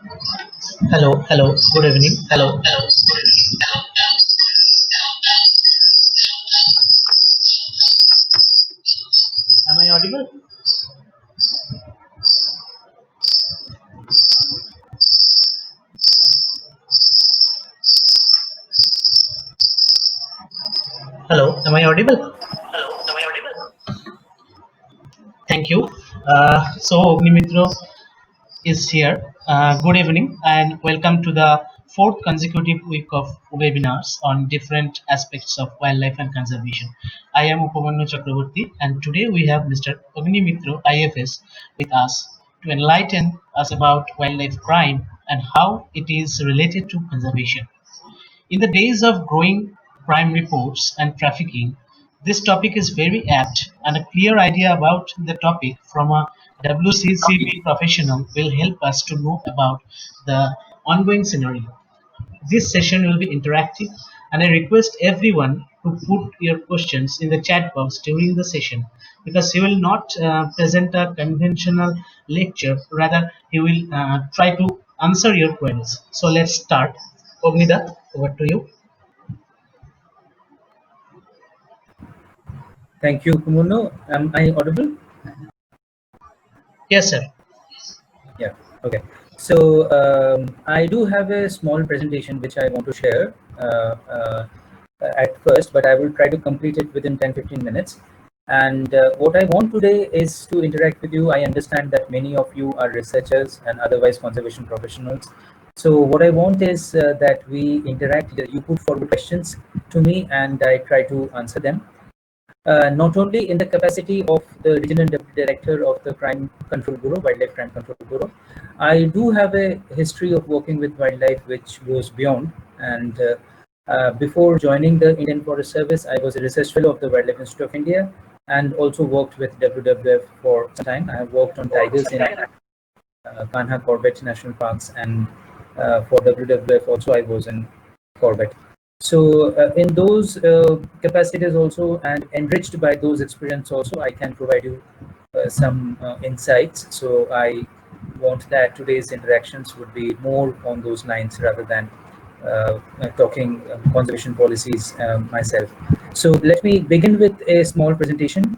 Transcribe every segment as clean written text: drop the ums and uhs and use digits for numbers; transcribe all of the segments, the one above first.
Hello, hello, good evening. Hello, hello. Am I audible? Hello, am I audible? Hello, am I audible? Thank you. Agni Mitra is here. Good evening and welcome to the fourth consecutive week of webinars on different aspects of wildlife and conservation. I am Upamanyu Chakraborty and today we have Mr. Agni Mitra, IFS, with us to enlighten us about wildlife crime and how it is related to conservation. In the days of growing crime reports and trafficking, this topic is very apt, and a clear idea about the topic from a WCCB professional will help us to know about the ongoing scenario. This session will be interactive, and I request everyone to put your questions in the chat box during the session because he will not present a conventional lecture, rather, he will try to answer your queries. So, let's start. Ognida, over to you. Thank you, Kumuno. Am I audible? Yes, sir. Yeah. Okay. So I do have a small presentation which I want to share at first, but I will try to complete it within 10-15 minutes. And what I want today is to interact with you. I understand that many of you are researchers and otherwise conservation professionals. So what I want is that we interact. You put forward questions to me, and I try to answer them. Not only in the capacity of the regional deputy director of the Crime Control Bureau, Wildlife Crime Control Bureau, I do have a history of working with wildlife which goes beyond. And before joining the Indian Forest Service, I was a research fellow of the Wildlife Institute of India and also worked with WWF for some time. I have worked on tigers in Kanha Corbett National Parks, and for WWF also I was in Corbett. So in those capacities also, and enriched by those experience also, I can provide you some insights. So I want that today's interactions would be more on those lines rather than talking conservation policies myself. So let me begin with a small presentation.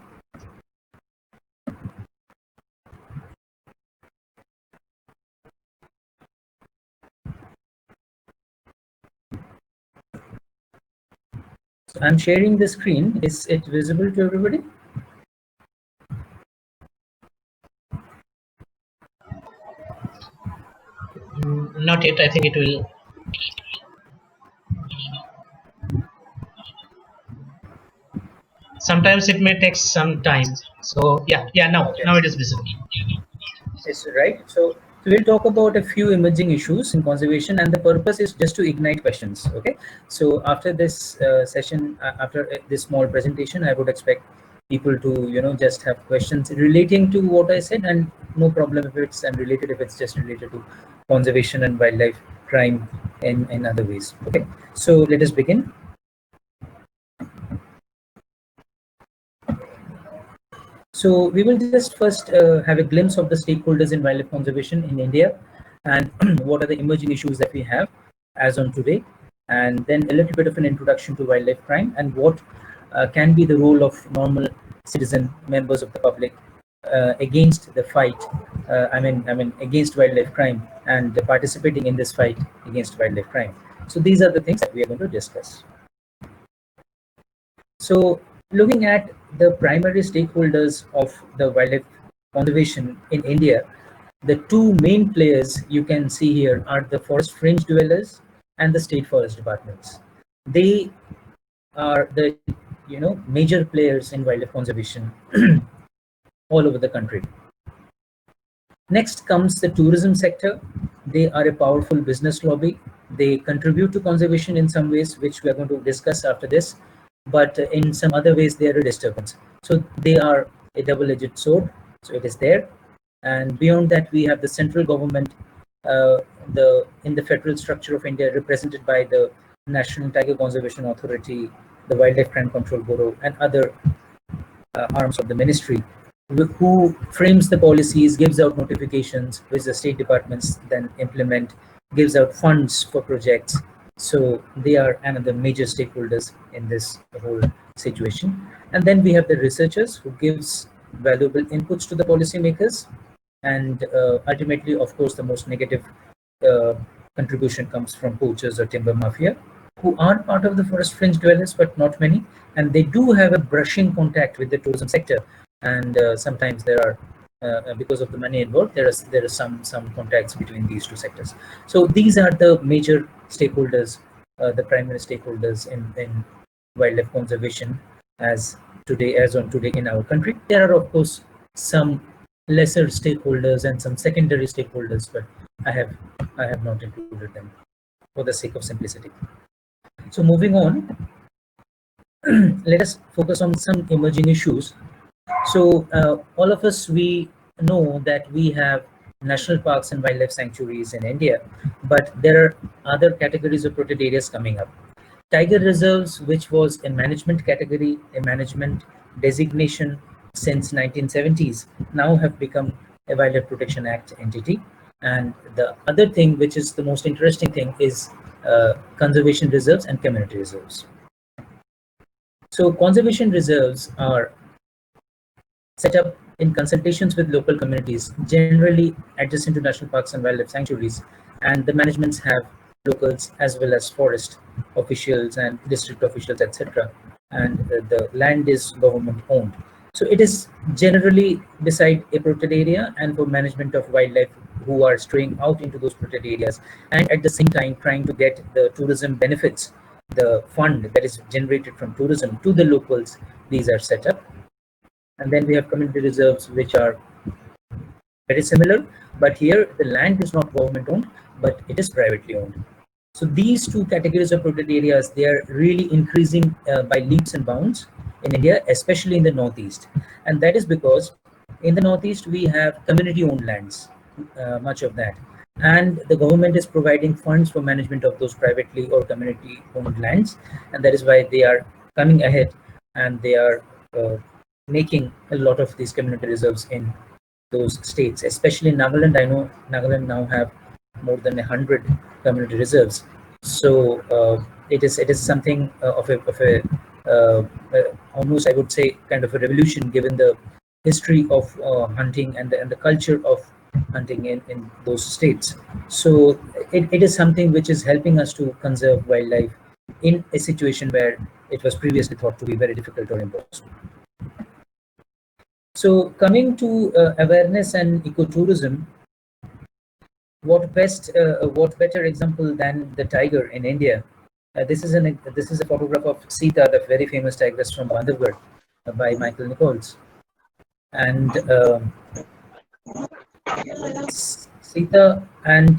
So I'm sharing the screen. Is it visible to everybody? Not yet. I think it will. Sometimes it may take some time. So yeah. Okay. Now it is visible. Yes, right. So we'll talk about a few emerging issues in conservation, and the purpose is just to ignite questions. Okay. So after this session, after this small presentation, I would expect people to just have questions relating to what I said, and no problem if it's unrelated, if it's just related to conservation and wildlife crime in other ways. Okay. So let us begin. So we will just first have a glimpse of the stakeholders in wildlife conservation in India, and what are the emerging issues that we have as on today, and then a little bit of an introduction to wildlife crime and what can be the role of normal citizen members of the public against the fight. I mean against wildlife crime and participating in this fight against wildlife crime. So these are the things that we are going to discuss. So looking at the primary stakeholders of the wildlife conservation in India, the two main players you can see here are the forest fringe dwellers and the state forest departments. They are the major players in wildlife conservation all over the country. Next comes the tourism sector. They are a powerful business lobby. They contribute to conservation in some ways, which we are going to discuss after this, but in some other ways, they are a disturbance. So they are a double-edged sword. So it is there. And beyond that, we have the central government, in the federal structure of India, represented by the National Tiger Conservation Authority, the Wildlife Crime Control Bureau, and other arms of the ministry. who frames the policies, gives out notifications, which the state departments then implement, gives out funds for projects. So they are another major stakeholders in this whole situation. And then we have the researchers who gives valuable inputs to the policymakers. And ultimately, of course, the most negative uh, contribution comes from poachers or timber mafia, who are part of the forest fringe dwellers, but not many. And they do have a brushing contact with the tourism sector. And sometimes there are, because of the money involved, there are some contacts between these two sectors. So these are the major stakeholders, the primary stakeholders in wildlife conservation as on today in our country. There are of course some lesser stakeholders and some secondary stakeholders, but I have not included them for the sake of simplicity. So moving on, let us focus on some emerging issues. So all of us, we know that we have national parks and wildlife sanctuaries in India, but there are other categories of protected areas coming up. Tiger reserves, which was a management category, a management designation since 1970s, now have become a Wildlife Protection Act entity. And the other thing, which is the most interesting thing, is conservation reserves and community reserves. So conservation reserves are set up in consultations with local communities, generally adjacent to national parks and wildlife sanctuaries, and the managements have locals as well as forest officials and district officials, etc. And the land is government owned. So it is generally beside a protected area and for management of wildlife who are straying out into those protected areas, and at the same time trying to get the tourism benefits, the fund that is generated from tourism to the locals. These are set up. And then we have community reserves, which are very similar, but here the land is not government owned, but it is privately owned. So these two categories of protected areas, they are really increasing by leaps and bounds in India, especially in the Northeast. And that is because in the Northeast, we have community owned lands, much of that. And the government is providing funds for management of those privately or community owned lands. And that is why they are coming ahead, and they are making a lot of these community reserves in those states, especially in Nagaland. I know Nagaland now have more than 100 community reserves. So it is something of a almost, I would say, kind of a revolution, given the history of hunting and the culture of hunting in those states. So it is something which is helping us to conserve wildlife in a situation where it was previously thought to be very difficult or impossible. So coming to awareness and ecotourism, what better example than the tiger in India? This is a photograph of Sita, the very famous tigress from Bandhavgarh, by Michael Nichols. And Sita and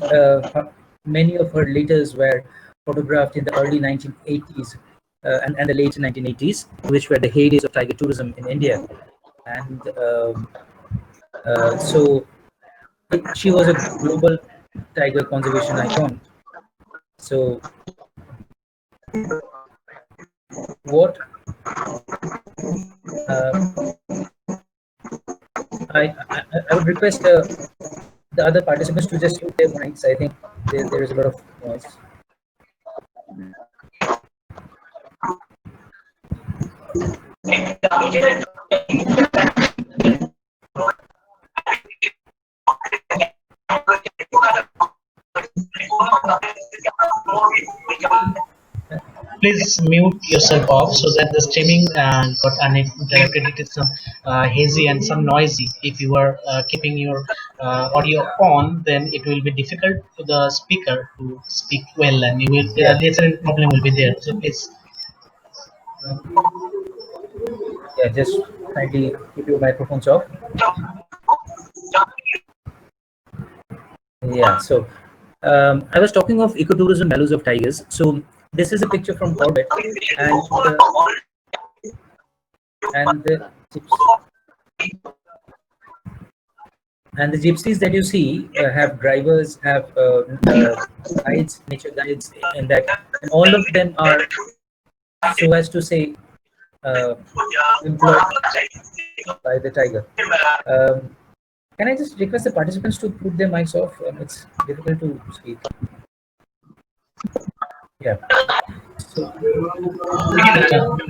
many of her litters were photographed in the early 1980s and the late 1980s, which were the heydays of tiger tourism in India. And so she was a global tiger conservation icon. So what I would request the other participants to just mute their mics. I think there is a lot of noise. Please mute yourself off so that the streaming got uninterrupted. It is some hazy and some noisy. If you are keeping your audio on, then it will be difficult to the speaker to speak well, and you will Yeah, later problem will be there. So please. yeah. Just kindly keep your microphones off. Yeah. So I was talking of ecotourism values of tigers. So this is a picture from orbit, and and the and the gypsies that you see have drivers, have guides, nature guides in that, and all of them are, so as to say, uh, employed by the tiger. Um, can I just request the participants to put their mics off? It's difficult to speak. Yeah. So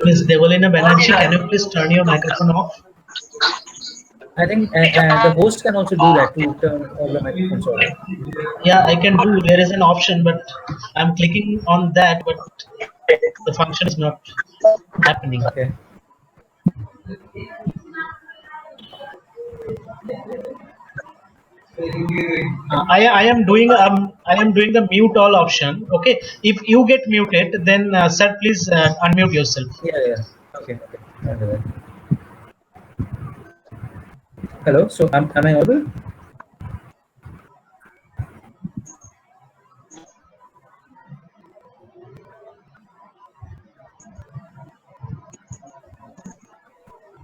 Ms. Devolina Banerjee, can you please turn your microphone off? I think the host can also do that to turn all the microphones off. Yeah, I can do. There is an option, but I'm clicking on that, but the function is not happening. Okay. I am doing the mute all option. Okay, if you get muted, then sir, please unmute yourself. Yeah, yeah. Okay, okay. I'll do that. Hello. So am I audible?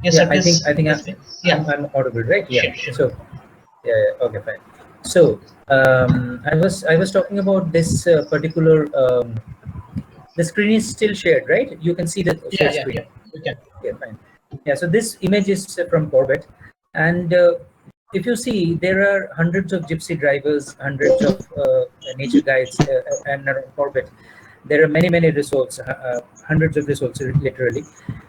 Yes, Yeah, sir. I think Please. I think Yes, please. Yeah, I'm audible, right? Yeah. sure, sure. So yeah, yeah. Okay, fine. So I was talking about this particular the screen is still shared, right? You can see the Yeah, shared yeah, screen. yeah. We can. Yeah, fine. Yeah, so this image is from Corbett, and if you see, there are hundreds of gypsy drivers, hundreds of nature guides, and around Corbett, there are many resorts, hundreds of resorts, literally.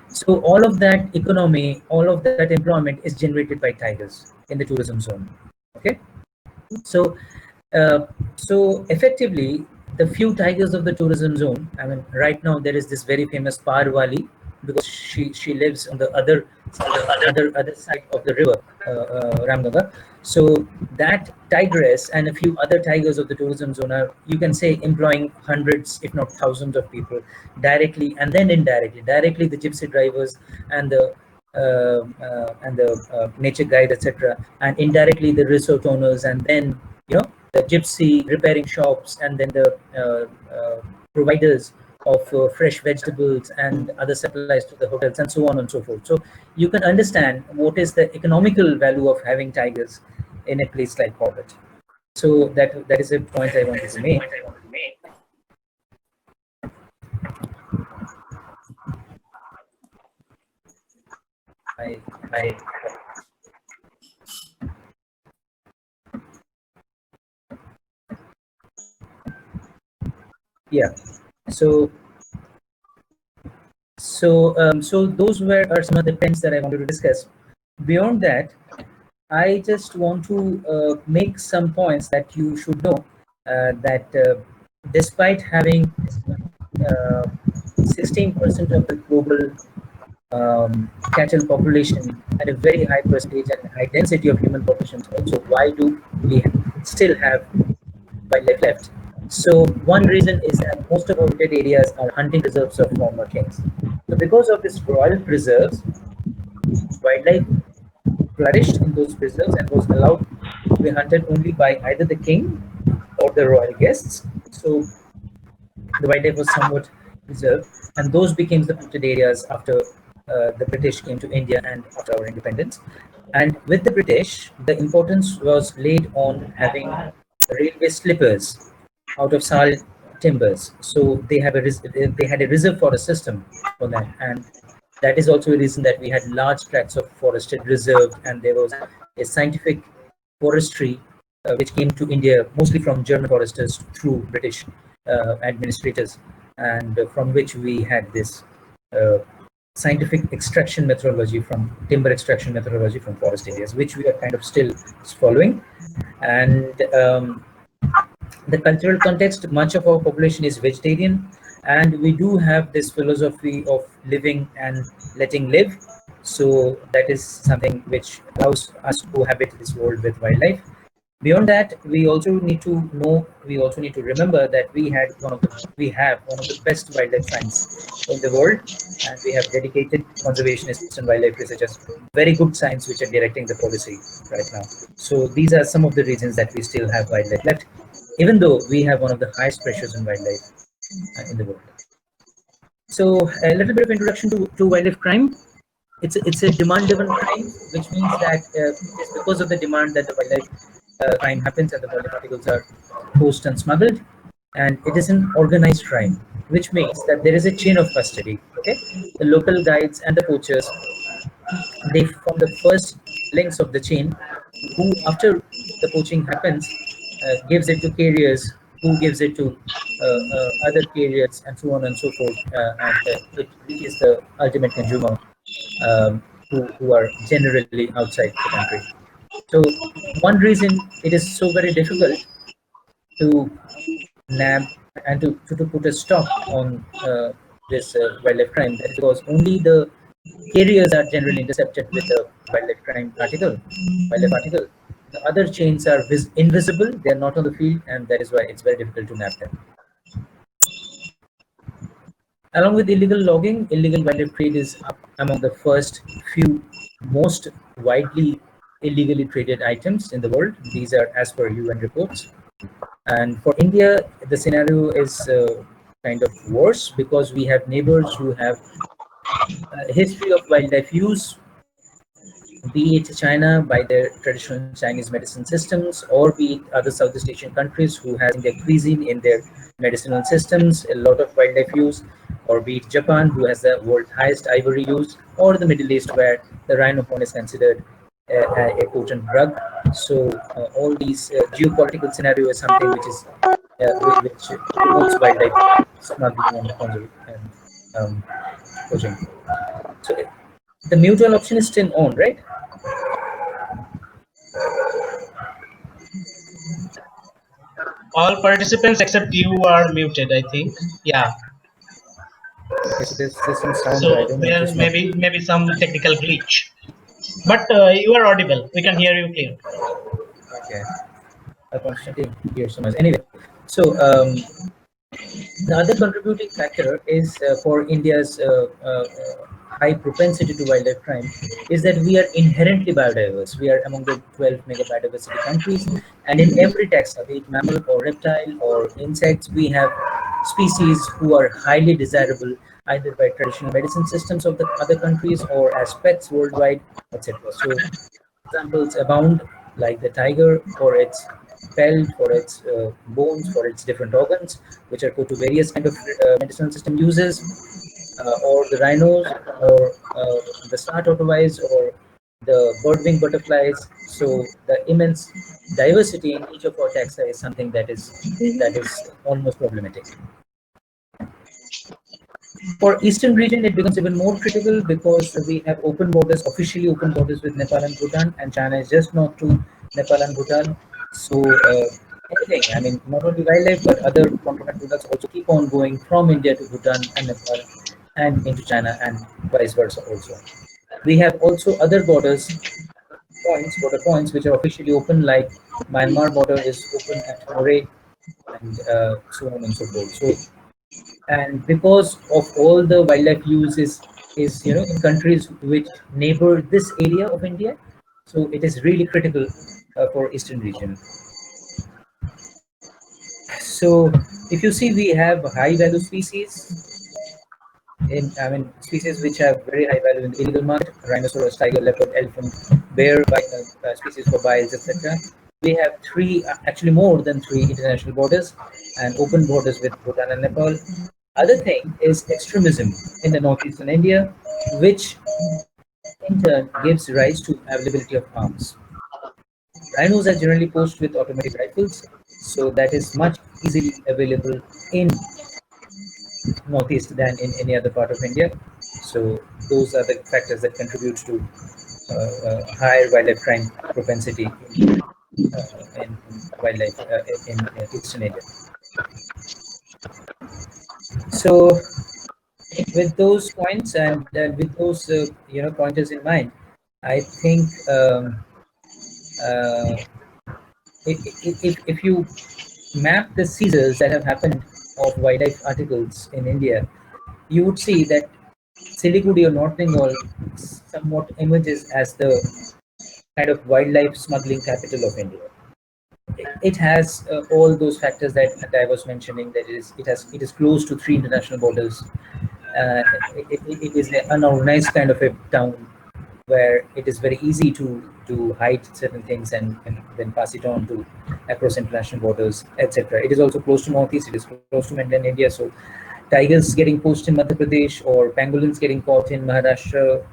So all of that economy, all of that employment is generated by tigers in the tourism zone. Okay, so uh, so effectively, the few tigers of the tourism zone. I mean, right now there is this very famous Parwali because she lives on the other side of the river, Ramganga. So that tigress and a few other tigers of the tourism zone are, you can say, employing hundreds, if not thousands, of people directly and then indirectly. Directly, the gypsy drivers and the nature guide, etc., and indirectly the resort owners, and then the gypsy repairing shops, and then the providers of fresh vegetables and other supplies to the hotels, and so on and so forth. So you can understand what is the economical value of having tigers in a place like Corbett. So that is a point I wanted to make. I, I yeah. So so those are some of the points that I wanted to discuss. Beyond that, I just want to make some points that you should know, that despite having 16% of the global cattle population at a very high percentage and high density of human populations also, why do we still have wildlife left? So one reason is that most of our protected areas are hunting reserves of former kings. So because of these royal preserves, wildlife flourished in those preserves and was allowed to be hunted only by either the king or the royal guests. So the wildlife was somewhat preserved, and those became the protected areas after the British came to India and after our independence. And with the British, the importance was laid on having railway slippers out of sal timbers. So they had a reserve forest system for that, and that is also a reason that we had large tracts of forested reserved, and there was a scientific forestry which came to India mostly from German foresters through British administrators, and from which we had this uh, scientific extraction methodology from timber extraction methodology from forest areas, which we are kind of still following. And the cultural context, much of our population is vegetarian, and we do have this philosophy of living and letting live. So that is something which allows us to cohabit this world with wildlife. Beyond that, we also need to know, we also need to remember that we have one of the best wildlife science in the world, and we have dedicated conservationists and wildlife researchers, very good science, which are directing the policy right now. So these are some of the reasons that we still have wildlife left, even though we have one of the highest pressures in wildlife in the world. So a little bit of introduction to wildlife crime. It's a demand-driven crime, which means that it is because of the demand that the wildlife crime happens and the wildlife articles are poached and smuggled. and it is an organized crime, which means that there is a chain of custody. Okay, the local guides and the poachers, they form the first links of the chain, who after the poaching happens gives it to carriers, who gives it to other carriers, and so on and so forth, and it reaches the ultimate consumer, who are generally outside the country. So one reason it is so very difficult to nab and to put a stop on this wildlife crime, that is because only the carriers are generally intercepted with the wildlife article. The other chains are invisible; they are not on the field, and that is why it's very difficult to nab them. Along with illegal logging, illegal wildlife trade is up among the first few most widely illegally traded items in the world. These are as per UN reports. And for India, the scenario is kind of worse because we have neighbors who have a history of wildlife use, be it China by their traditional Chinese medicine systems, or be it other Southeast Asian countries who has in their cuisine, in their medicinal systems, a lot of wildlife use, or be it Japan who has the world highest ivory use, or the Middle East where the rhino horn is considered a potent drug. So all these geopolitical scenario is something which is which promotes wildlife smuggling and poaching. So the mutual option is still on, right? All participants except you are muted, I think. Yeah. Okay, so there's some sound. I So don't know. It there is not. maybe some technical glitch. But you are audible. We can hear you clear. Okay. I constantly hear so much. Anyway, so the other contributing factor is for India's high propensity to wildlife crime is that we are inherently biodiverse. We are among the 12 mega biodiversity countries, and in every taxa, be it mammal or reptile or insects, we have species who are highly desirable either by traditional medicine systems of the other countries or as pets worldwide, etc. So examples abound, like the tiger for its pelt, for its bones, for its different organs, which are put to various kind of medicinal system uses, or the rhinos, or the star tortoise, or the bird-wing butterflies. So the immense diversity in each of our taxa is something that is almost problematic. For eastern region, it becomes even more critical because we have open borders, officially open borders with Nepal and Bhutan, and China is just not to Nepal and Bhutan. So anything, I mean, not only wildlife but other contraband products also keep on going from India to Bhutan and Nepal and into China and vice versa also. We have also other border points which are officially open, like Myanmar border is open at Moray, and so on and so forth. So, and because of all the wildlife use is in countries which neighbor this area of India, so it is really critical for eastern region. So if you see, we have high value species in, I mean, species which have very high value in the illegal market: rhinoceros, tiger, leopard, elephant, bear, species for biles, etc. We have three, actually more than three international borders and open borders with Bhutan and Nepal. Other thing is extremism in the northeastern India, which in turn gives rise to availability of arms. Rhinos are generally posed with automatic rifles, so that is much easily available in northeast than in any other part of India. So those are the factors that contribute to higher wildlife crime propensity in wildlife in eastern India. So with those points and with those pointers in mind, I think uh, if you map the seizures that have happened of wildlife articles in India, you would see that Siliguri or North Bengal somewhat emerges as the kind of wildlife smuggling capital of India. It has all those factors that I was mentioning. That is, it is close to three international borders. It is an unorganized kind of a town where it is very easy to to hide certain things and then pass it on to across international borders, etc. It is also close to northeast. It is close to mainland India. So tigers getting poached in Madhya Pradesh or pangolins getting caught in Maharashtra,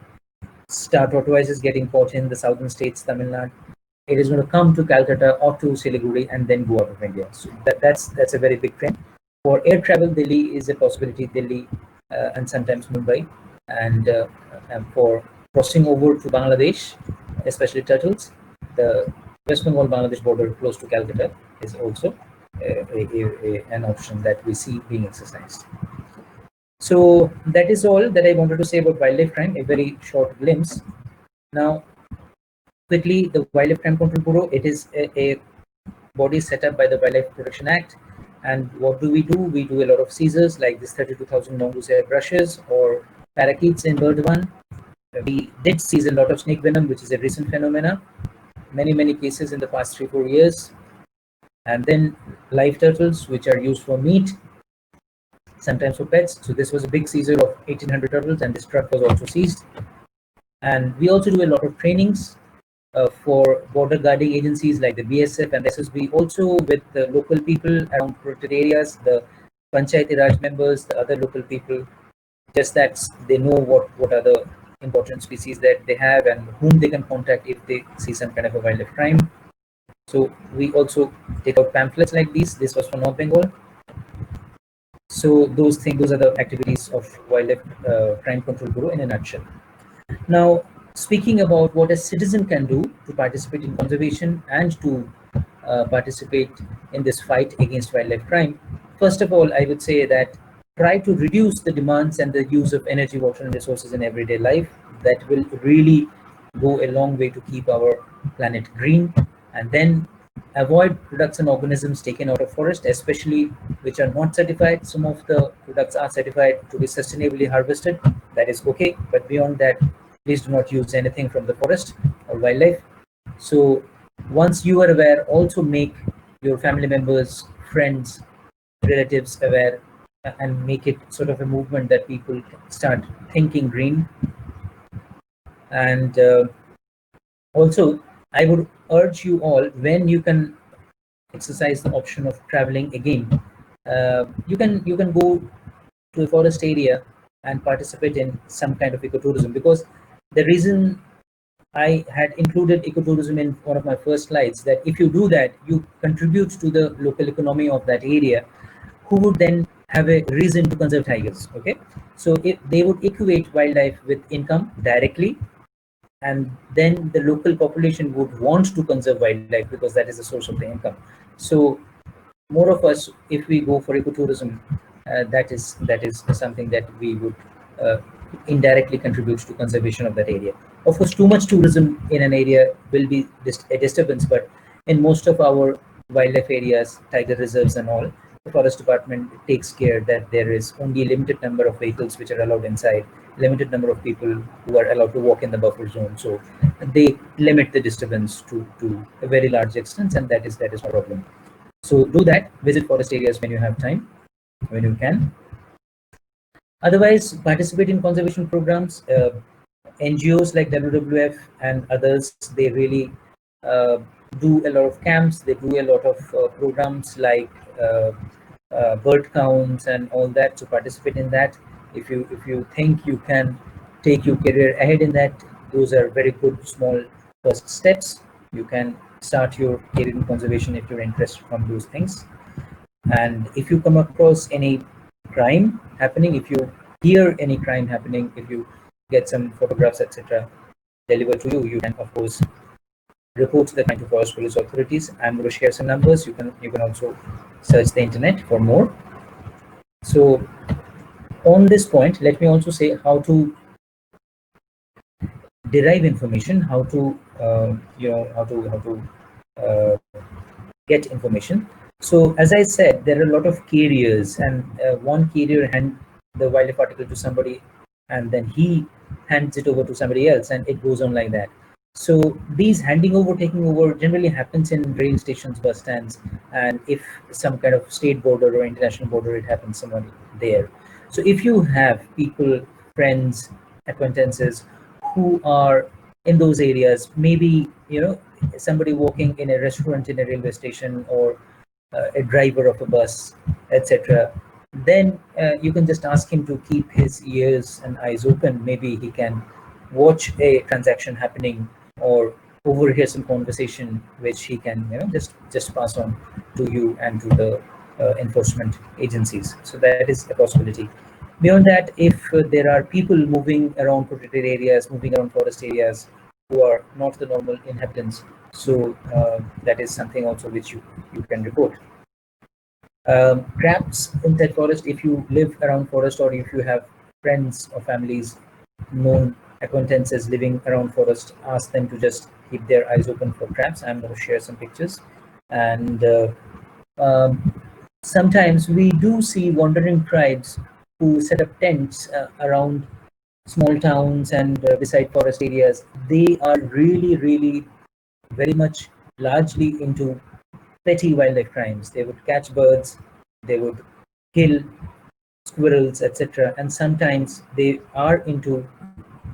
star tortoises getting caught in the southern states, Tamil Nadu. It is going to come to Calcutta or to Siliguri and then go out of India. So that's a very big trend. For air travel, Delhi is a possibility. Delhi and sometimes Mumbai, and for crossing over to Bangladesh, especially turtles, the West Bengal Bangladesh border close to Calcutta is also an option that we see being exercised. So that is all that I wanted to say about wildlife crime, a very short glimpse. Now, quickly, the Wildlife Crime Control Bureau, it is a body set up by the Wildlife Protection Act. And what do? We do a lot of seizures like this 32,000 mongoose hair brushes or parakeets in Burdwan. We did seize a lot of snake venom, which is a recent phenomena. Many cases in the past 3-4 years. And then live turtles, which are used for meat, sometimes for pets. So this was a big seizure of 1,800 turtles, and this truck was also seized. And we also do a lot of trainings for border guarding agencies like the BSF and the SSB, also with the local people around protected areas, the Panchayati Raj members, the other local people, just that they know what are the important species that they have and whom they can contact if they see some kind of a wildlife crime. So we also take out pamphlets like these. This was for North Bengal. So those are the activities of Wildlife Crime Control Bureau in a nutshell. Now, speaking about what a citizen can do to participate in conservation and to participate in this fight against wildlife crime, first of all, I would say that try to reduce the demands and the use of energy, water, and resources in everyday life. That will really go a long way to keep our planet green. And then avoid products and organisms taken out of forest, especially which are not certified. Some of the products are certified to be sustainably harvested. That is okay, but beyond that, please do not use anything from the forest or wildlife. So once you are aware, also make your family members, friends, relatives aware, and make it sort of a movement that people start thinking green. And also, I would urge you all, when you can exercise the option of traveling again, you can go to a forest area and participate in some kind of ecotourism, because the reason I had included ecotourism in one of my first slides, that if you do that, you contribute to the local economy of that area, who would then have a reason to conserve tigers. Okay, so if they would equate wildlife with income directly, and then the local population would want to conserve wildlife because that is the source of the income. So more of us, if we go for ecotourism, that is something that we would uh, indirectly contribute to conservation of that area. Of course, too much tourism in an area will be a disturbance, but in most of our wildlife areas, tiger reserves and all, the forest department takes care that there is only a limited number of vehicles which are allowed inside, limited number of people who are allowed to walk in the buffer zone. So they limit the disturbance to a very large extent, and that is no problem. So do that. Visit forest areas when you have time, when you can. Otherwise, participate in conservation programs. NGOs like WWF and others, they really uh, do a lot of camps. They do a lot of programs like bird counts and all that. So participate in that. If you think you can take your career ahead in that, those are very good small first steps. You can start your career in conservation if you're interested from those things. And if you come across any crime happening, if you hear any crime happening, if you get some photographs, etc., delivered to you, you can of course report the crime to forest police authorities. I'm going to share some numbers. You can also search the internet for more. So on this point, let me also say how to derive information, how to how to uh, get information. So as I said, there are a lot of carriers, and one carrier hand the wildlife article to somebody, and then he hands it over to somebody else, and it goes on like that. So these handing over, taking over generally happens in rail stations, bus stands, and if some kind of state border or international border, it happens somewhere there. So if you have people, friends, acquaintances who are in those areas, maybe somebody walking in a restaurant, in a railway station, or a driver of a bus, etc., then you can just ask him to keep his ears and eyes open. Maybe he can watch a transaction happening or overhear some conversation which he can just pass on to you and to the enforcement agencies. So that is a possibility. Beyond that, if there are people moving around protected areas, moving around forest areas, who are not the normal inhabitants, so that is something also which you can report. Traps in that forest, if you live around forest, or if you have friends or families, known acquaintances living around forest, ask them to just keep their eyes open for traps. I'm going to share some pictures. And sometimes we do see wandering tribes who set up tents around small towns and beside forest areas. They are really very much largely into petty wildlife crimes. They would catch birds, they would kill squirrels, etc. And sometimes they are into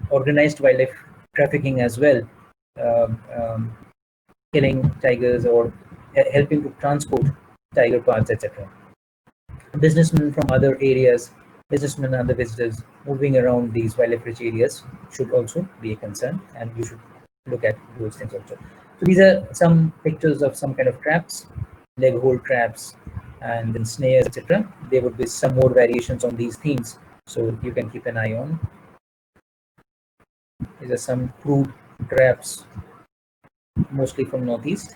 organized wildlife trafficking as well, killing tigers or helping to transport tiger parts, etc. Businessmen from other areas, businessmen and other visitors moving around these wildlife-rich areas should also be a concern, and you should look at those things also. So these are some pictures of some kind of traps, leg hold traps, and then snares, etc. There would be some more variations on these themes, so you can keep an eye on. These are some crude traps, mostly from northeast,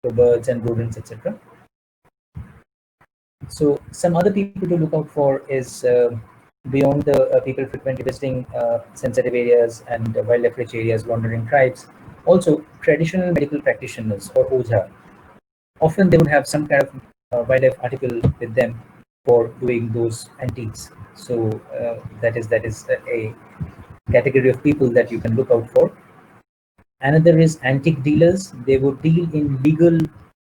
for birds and rodents, etc. So some other people to look out for is beyond the people frequently visiting sensitive areas and wildlife-rich areas, wandering tribes, also traditional medical practitioners or OJHA. Often they would have some kind of wildlife article with them for doing those antiques. So that is a category of people that you can look out for. Another is antique dealers. They would deal in legal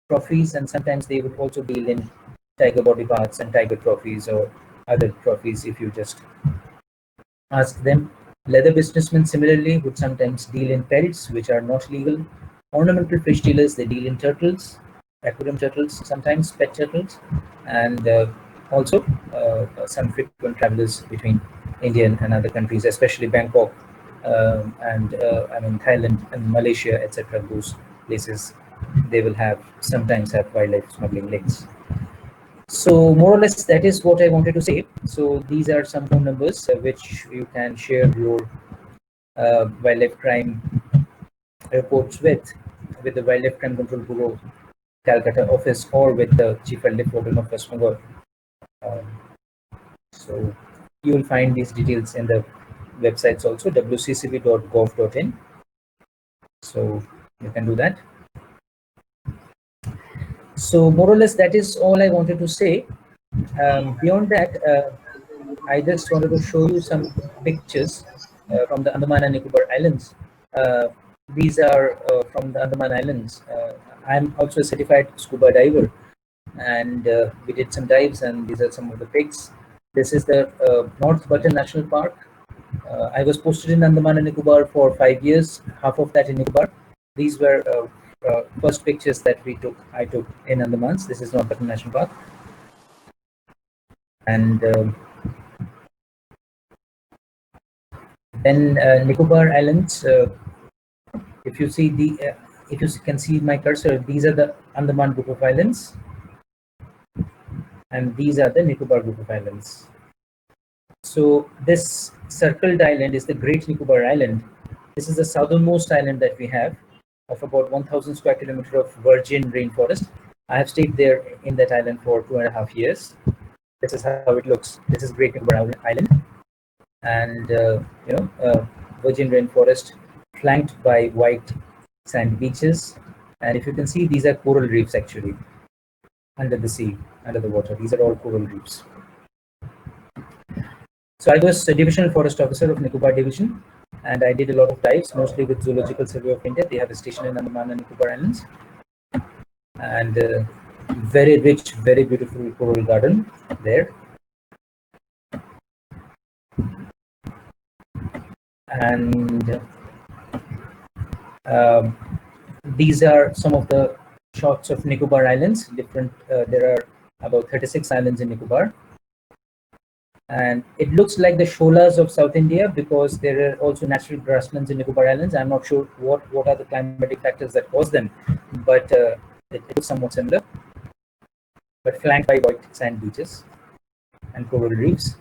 trophies, and sometimes they would also deal in tiger body parts and tiger trophies or other trophies if you just ask them. Leather businessmen similarly would sometimes deal in pelts which are not legal. Ornamental fish dealers, they deal in turtles, aquarium turtles, sometimes pet turtles, and also some frequent travelers between India and other countries, especially Bangkok, and Thailand and Malaysia, etc. Those places, they will sometimes have wildlife smuggling links. So more or less, that is what I wanted to say. So these are some phone numbers which you can share your wildlife crime reports with the Wildlife Crime Control Bureau Calcutta office, or with the Chief Wildlife Warden of West Bengal. So you will find these details in the websites also, wccb.gov.in. So you can do that. So more or less, that is all I wanted to say. Beyond that, I just wanted to show you some pictures from the Andaman and Nicobar Islands. These are from the Andaman Islands. I'm also a certified scuba diver, and we did some dives, and these are some of the pics. This is the North Button National Park. I was posted in Andaman and Nicobar for 5 years, half of that in Nicobar. These were first pictures that I took in Andamans. This is North Button National Park. And then Nicobar Islands, if you see if you can see my cursor, these are the Andaman group of islands, and these are the Nicobar group of islands. So this circled island is the Great Nicobar Island. This is the southernmost island that we have, of about 1,000 square kilometer of virgin rainforest. I have stayed there in that island for 2.5 years. This is how it looks. This is Great Nicobar Island, and virgin rainforest flanked by white sand beaches. And if you can see, these are coral reefs actually, under the sea, under the water. These are all coral reefs. So I was a divisional forest officer of Nicobar division, and I did a lot of dives, mostly with Zoological Survey of India. They have a station in Andaman and Nicobar Islands, and very rich, very beautiful coral garden there. And Um, these are some of the shots of Nicobar Islands. There are about 36 islands in Nicobar. And it looks like the sholas of South India because there are also natural grasslands in Nicobar Islands. I'm not sure what are the climatic factors that cause them, but it looks somewhat similar, but flanked by white sand beaches and coral reefs.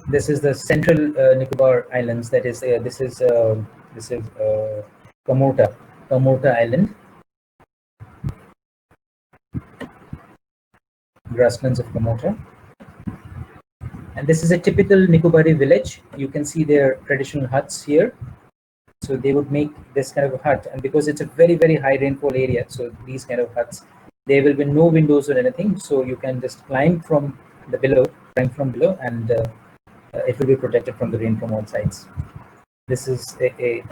This is the central Nicobar Islands. That is, this is Kamorta Island, grasslands of Kamorta. And this is a typical Nicobari village. You can see their traditional huts here. So they would make this kind of a hut, and because it's a very, very high rainfall area, so these kind of huts, there will be no windows or anything. So you can just climb from below, and it will be protected from the rain from all sides. This is a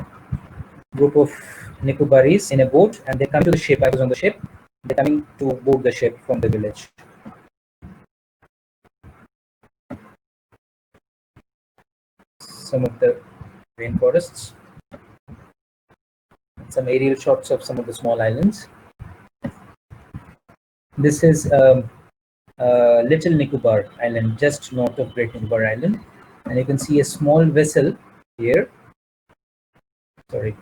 group of Nicobaris in a boat, and they come to the ship. I was on the ship. They're coming to board the ship from the village. Some of the rainforests. Some aerial shots of some of the small islands. This is Little Nicobar Island, just north of Great Nicobar Island. And you can see a small vessel here. Sorry.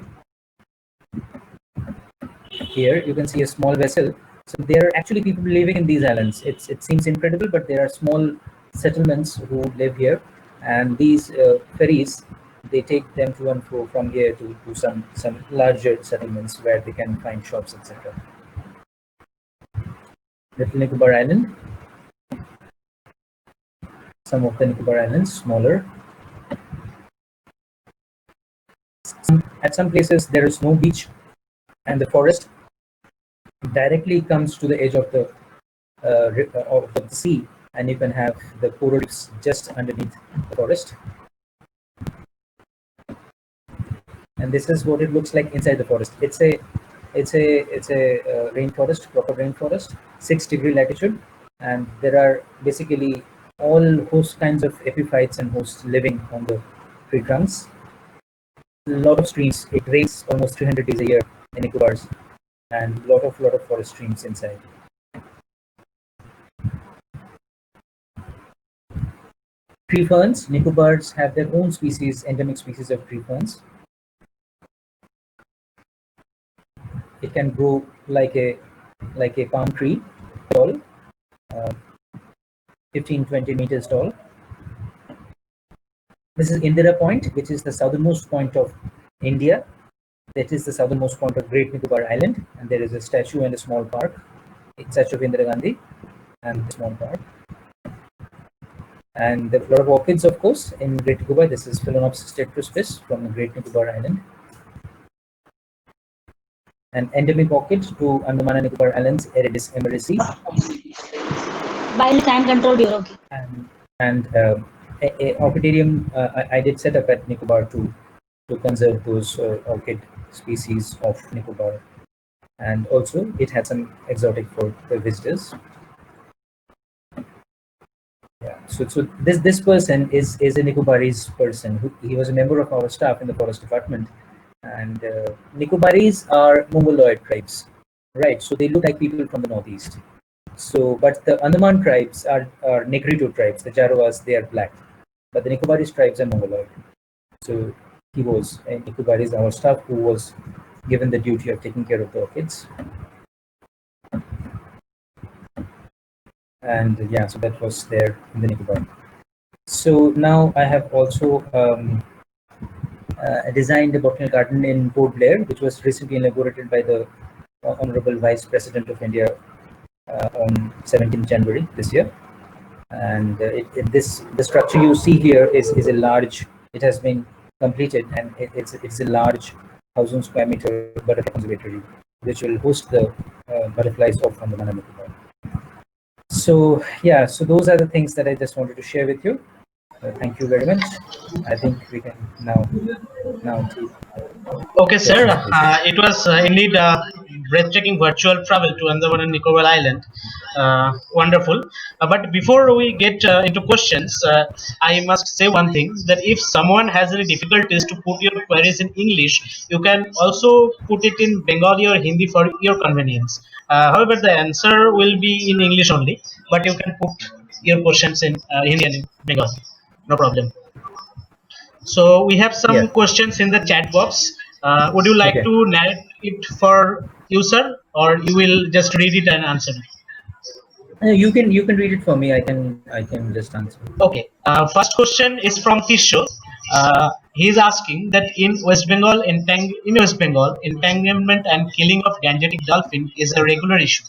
Here you can see a small vessel. So there are actually people living in these islands. It seems incredible, but there are small settlements who live here. And these ferries, they take them to and fro from here to some larger settlements where they can find shops, etc. Little Nicobar Island. Some of the Nicobar Islands, smaller. At some places there is no beach, and the forest directly comes to the edge of the sea, and you can have the coral reefs just underneath the forest. And this is what it looks like inside the forest. It's a rainforest, proper rainforest, 6-degree latitude, and there are basically all host kinds of epiphytes and hosts living on the tree trunks. A lot of streams. It rains almost 300 days a year in Nicobars, and lot of forest streams inside. Tree ferns. Nicobars have their own species, endemic species of tree ferns. It can grow like a palm tree, tall, 15-20 meters tall. This is Indira Point, which is the southernmost point of India. That is the southernmost point of Great Nicobar Island, and there is a statue and a small park. It's statue of Indira Gandhi and a small park. And there are a lot of orchids, of course, in Great Nicobar. This is Phalaenopsis tetraspis from the Great Nicobar Island. An endemic orchid to Andaman and Nicobar Islands, Eridis emerisi. By time control bureau. And a orchidarium I did set up at Nicobar to conserve those orchid species of Nicobar, and also it had some exotic for the visitors. Yeah. So this person is a Nicobarese person. He was a member of our staff in the forest department, and Nicobarese are Mongoloid tribes, right? So they look like people from the northeast. So, but the Andaman tribes are Negrito tribes. The Jaroas, they are black, but the Nicobarese tribes are Mongoloid. So he was a Nicobarese, our staff, who was given the duty of taking care of the orchids. And yeah, so that was there in the Nicobar. So now I have also designed a botanical garden in Port Blair, which was recently inaugurated by the Honorable Vice President of India on 17th January this year. And the structure you see here is a large. It has been completed, and it's a large 1,000 square meter butterfly conservatory, which will host the butterflies of Andaman and Nicobar. So yeah, so those are the things that I just wanted to share with you. Thank you very much. I think we can now. Okay, sir. It was indeed breathtaking virtual travel to Andaman and Nicobar Island. Wonderful. But before we get into questions, I must say one thing that if someone has any difficulties to put your queries in English, you can also put it in Bengali or Hindi for your convenience. However, the answer will be in English only, but you can put your questions in Hindi and Bengali. No problem. So we have some Yeah. questions in the chat box. Would you like Okay. to narrate it for you, sir, or you will just read it and answer it? You can read it for me. I can just answer. Okay. First question is from Tisho. He is asking that in West Bengal, entanglement and killing of Gangetic dolphin is a regular issue.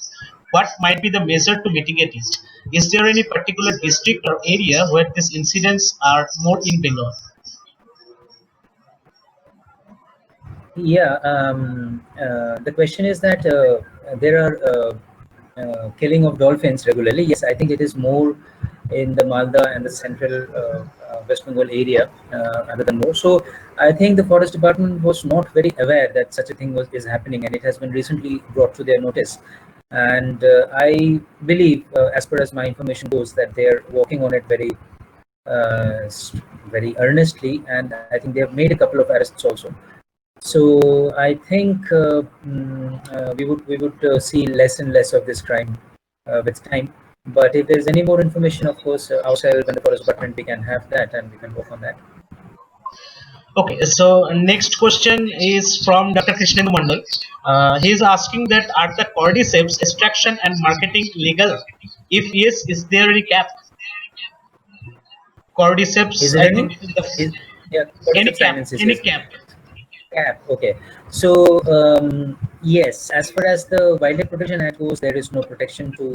What might be the measure to mitigate it? Is there any particular district or area where these incidents are more in Bengal? Yeah. The question is that there are killing of dolphins regularly. Yes, I think it is more in the Malda and the central West Bengal area, rather than more. So I think the forest department was not very aware that such a thing is happening, and it has been recently brought to their notice. And I believe, as per as my information goes, that they are working on it very earnestly, and I think they have made a couple of arrests also. So I think we would see less and less of this crime with time. But if there's any more information, of course, ourselves and the forest department, we can have that and we can work on that. Okay, so next question is from Dr. Krishnendu Mandal. He is asking that are the cordyceps extraction and marketing legal? If yes, is there any cap? Is Cordyceps, there I any? think it is the Is Yeah, any cordyceps cap, sinensis, any yes. cap. Cap. Okay. So yes, as far as the Wildlife Protection Act goes, there is no protection to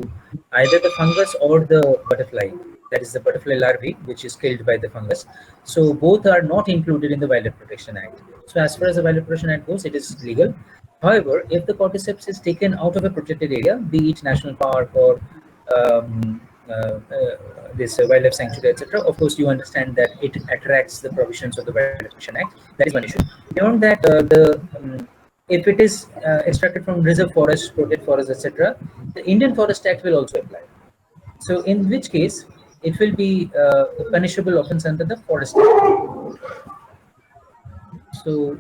either the fungus or the butterfly. That is the butterfly larvae, which is killed by the fungus. So both are not included in the Wildlife Protection Act. So as far as the Wildlife Protection Act goes, it is legal. However, if the cordyceps is taken out of a protected area, be it national park or um, this wildlife sanctuary, etc., of course, you understand that it attracts the provisions of the Wildlife Protection Act. That is one issue. Beyond that, if it is extracted from reserve forests, protected forests, etc., the Indian Forest Act will also apply. So, in which case, it will be a punishable offence under the Forest Act. So,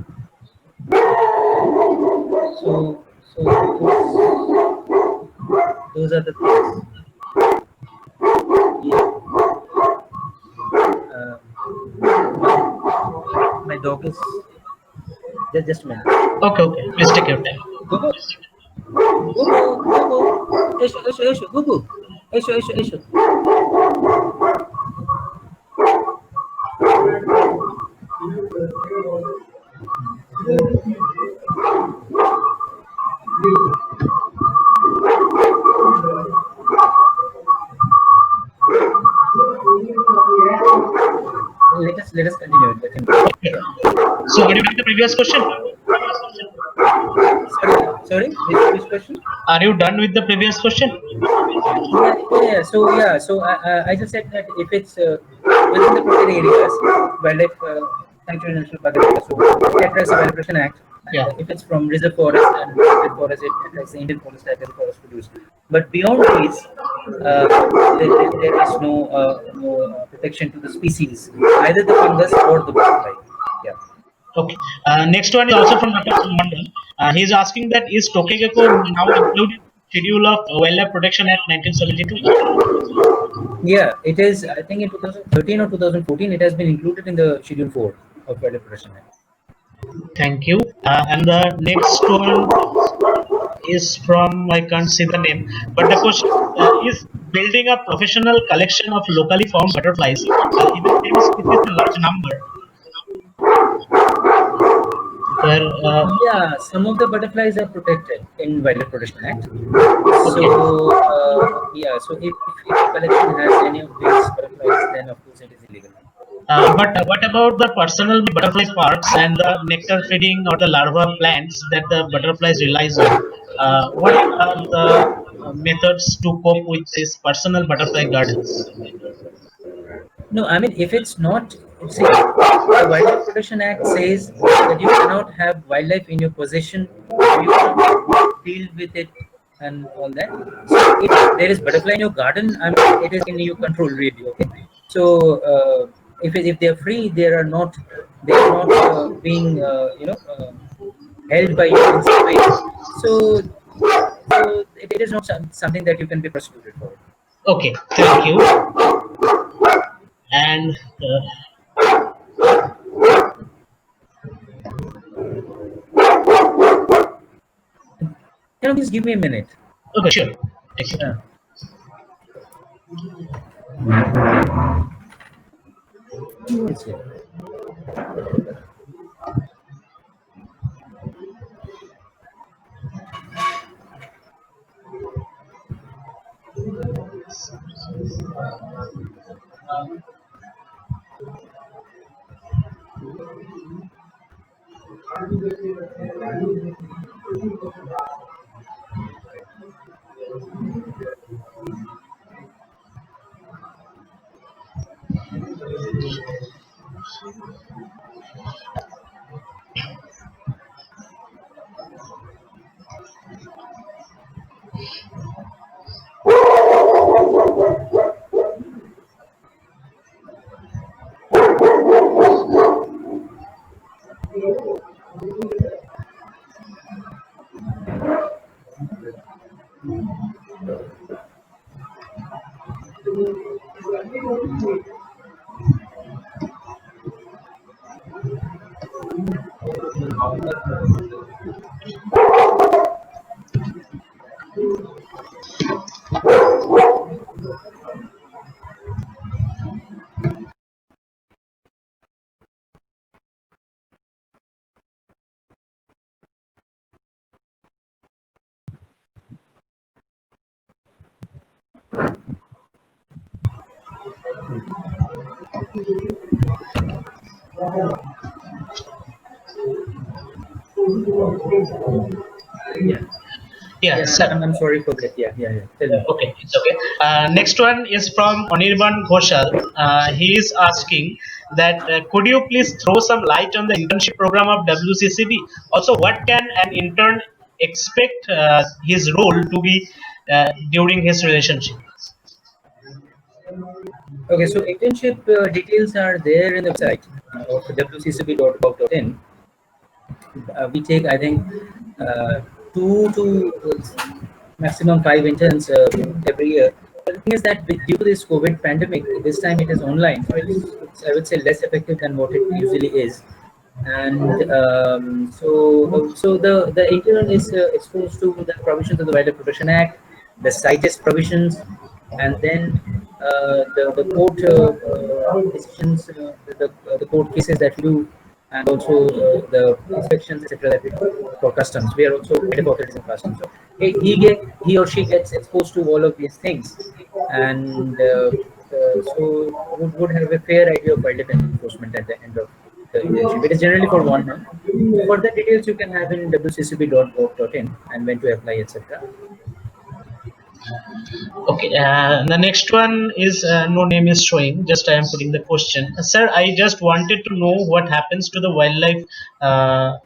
those are the things. Yeah. My dog is just a minute. Okay, okay, please take your time. Go go go go go. Esho esho esho go go. Esho esho esho. Let us continue. Let him go. Okay. Yeah. So are you done with the previous question? Sorry. Which question? Are you done with the previous question? Yeah. So I just said that if it's within the protected areas, wildlife sanctuary national park, so it attracts the Wildlife Protection Act. Yeah. And if it's from reserve forest and protected forest, it attracts the Indian Forest Act and the forest produce. But beyond these, there is no protection to the species, either the fungus or the butterfly. Yeah. Okay. Next one is also from Dr. Mandal. He's asking that is Tokegeko now included in the schedule of Wildlife Protection Act 1972? Yeah, it is. I think in 2013 or 2014, it has been included in the Schedule 4 of Wildlife Protection Act. Thank you. And the next one is from, I can't see the name, but the question is building a professional collection of locally found butterflies, even same species in large number. Where, Yeah, some of the butterflies are protected in Wildlife Protection Act. okay. So yeah, so if a collection has any of these butterflies, then of course it is illegal. But what about the personal butterfly parks and the nectar feeding or the larva plants that the butterflies relies on? What are the methods to cope with these personal butterfly gardens? No, I mean if it's not, see, the Wildlife Protection Act says that you cannot have wildlife in your possession. You cannot field with it and all that. So if there is butterfly in your garden, I mean, it is in your control really. Okay. So if they are free, they are not being held by you in some way. So it is not something that you can be prosecuted for. Okay, thank you. And Can you please give me a minute? okay, sure. Take your Yeah. time. Yes, yeah. Yeah. Yeah, Yeah, sir. I'm sorry for that. Yeah, yeah, yeah. Tell me. Okay, it's okay. Next one is from Anirban Ghoshal. He is asking that could you please throw some light on the internship program of WCCB? Also, what can an intern expect his role to be during his relationship? Okay, so internship details are there in the website of wccb.gov.in. We take, I think, two to maximum five interns every year. But the thing is that due to this COVID pandemic, this time it is online, so it's I would say less effective than what it usually is. And so the intern is exposed to the provisions of the Wildlife Protection Act, the CITES provisions, and then the court decisions, the court cases that we do, and also the inspections, etc. that we do for customs. We are also head of authorities in customs. So he or she gets exposed to all of these things, and so would have a fair idea of wildlife enforcement at the end of the internship. It is generally for 1 month. Further details you can have in wccb.gov.in and when to apply, etc. Okay, the next one is no name is showing. Just I am putting the question, sir. I just wanted to know what happens to the wildlife,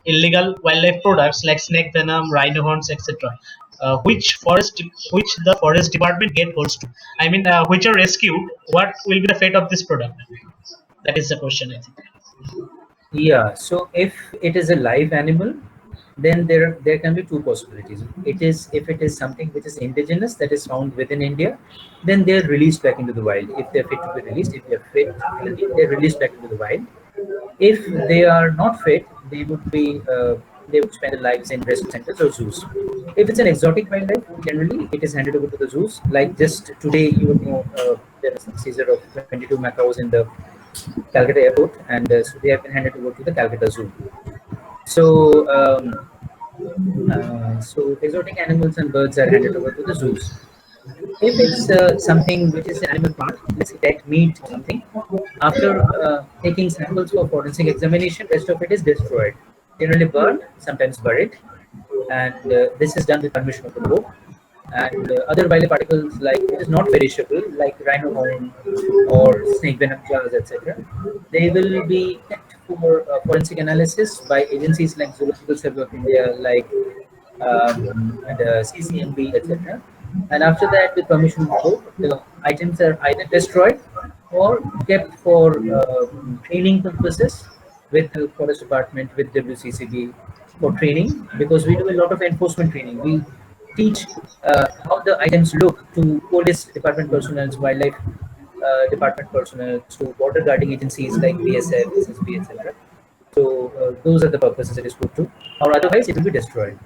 illegal wildlife products like snake venom, rhino horns, etc. Which the forest department get holds to. I mean, which are rescued. What will be the fate of this product? That is the question, I think. Yeah, so if it is a live animal, then there can be two possibilities. It is if it is something which is indigenous that is found within India, then they're released back into the wild. If they're fit to be released, if they're fit, healthy, they're released back into the wild. If they are not fit, they would spend their lives in rescue centers or zoos. If it's an exotic wildlife, generally it is handed over to the zoos. Like just today, there was some seizure of 22 macaws in the Calcutta airport, and so they have been handed over to the Calcutta Zoo. So, so exotic animals and birds are handed over to the zoos. If it's something which is an animal part, let's say dead meat or something, after taking samples for forensic examination, rest of it is destroyed. Generally burned, sometimes buried, and this is done with permission of the court. And other wildlife particles like it is not perishable, like rhino horn or snake venom claws, etc. They will be kept for forensic analysis by agencies like Zoological Survey of India, like and CCMB, etc. And after that, with permission of the board, the items are either destroyed or kept for training purposes with the forest department, with WCCB for training, because we do a lot of enforcement training. We teach how the items look to police department personnel, wildlife department personnel, to border guarding agencies like BSF, SSB, etc. So those are the purposes it is put to, or otherwise it will be destroyed.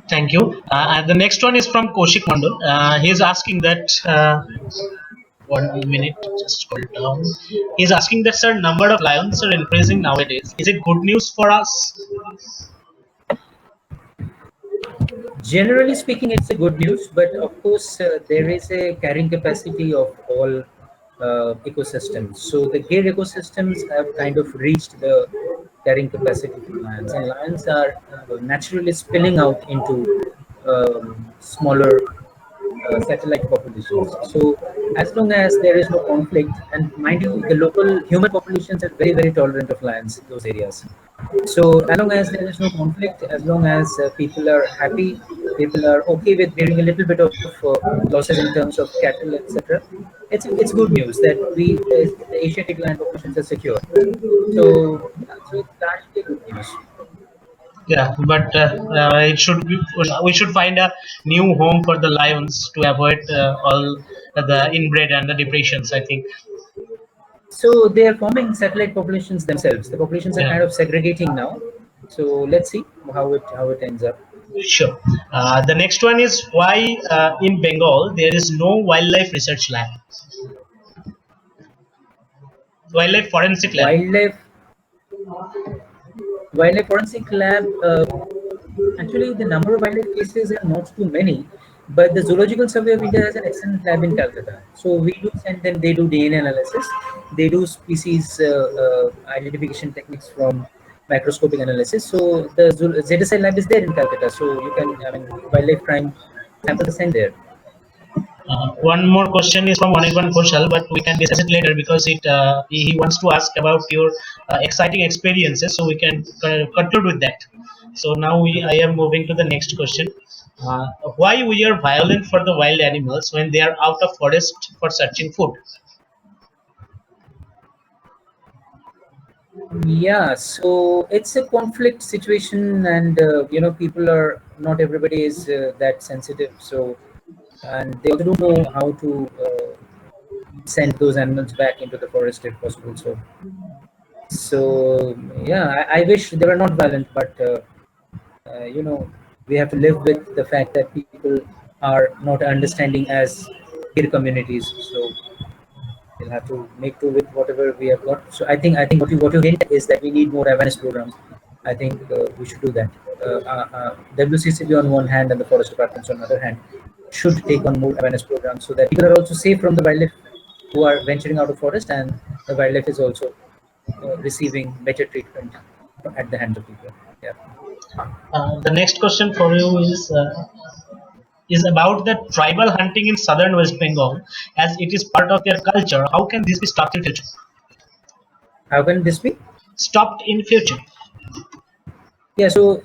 Thank you. And the next one is from Koshik Mandal. He's asking that 1 minute, just scroll down. He's asking that, sir, number of lions are increasing nowadays. Is it good news for us? Generally speaking, it's a good news, but of course, there is a carrying capacity of all ecosystems. So the gear ecosystems have kind of reached the carrying capacity of lions, and lions are naturally spilling out into smaller satellite populations. So as long as there is no conflict, and mind you, the local human populations are very, very tolerant of lions in those areas. So as long as there is no conflict, as long as people are happy, people are okay with bearing a little bit of losses in terms of cattle, etc. It's good news that the Asiatic land populations are secure. So yeah, so it's largely good news. Yeah, but it should be, we should find a new home for the lions to avoid all the inbred and the depressions, I think. So they are forming satellite populations themselves. The populations are Yeah, kind of segregating now. So let's see how it ends up. sure. The next one is why in Bengal there is no wildlife research lab, wildlife forensic lab. Wildlife Wildlife forensic lab. Actually, the number of wildlife cases are not too many, but the Zoological Survey of India has an excellent lab in Calcutta. So we do send them. They do DNA analysis. They do species identification techniques from microscopic analysis. So the ZSI lab is there in Calcutta. So you can, I mean, wildlife crime samples are sent there. One more question is from Anirban Koshal, but we can discuss it later because he wants to ask about your exciting experiences, so we can conclude with that. So now I am moving to the next question. Uh, why we are violent for the wild animals when they are out of forest for searching food? Yeah, so it's a conflict situation, and people are not everybody is that sensitive. So, and they also don't know how to send those animals back into the forest if possible. So yeah, I wish they were not violent, but we have to live with the fact that people are not understanding as peer communities. So we'll have to make do with whatever we have got. So I think what you hint is that we need more awareness programs. I think we should do that. WCCB on one hand and the forest departments on the other hand should take on more awareness programs so that people are also safe from the wildlife who are venturing out of forest, and the wildlife is also receiving better treatment at the hands of people. Yeah. The next question for you is about the tribal hunting in southern West Bengal, as it is part of their culture. How can this be stopped in future? How can this be? Stopped in future. Yeah, so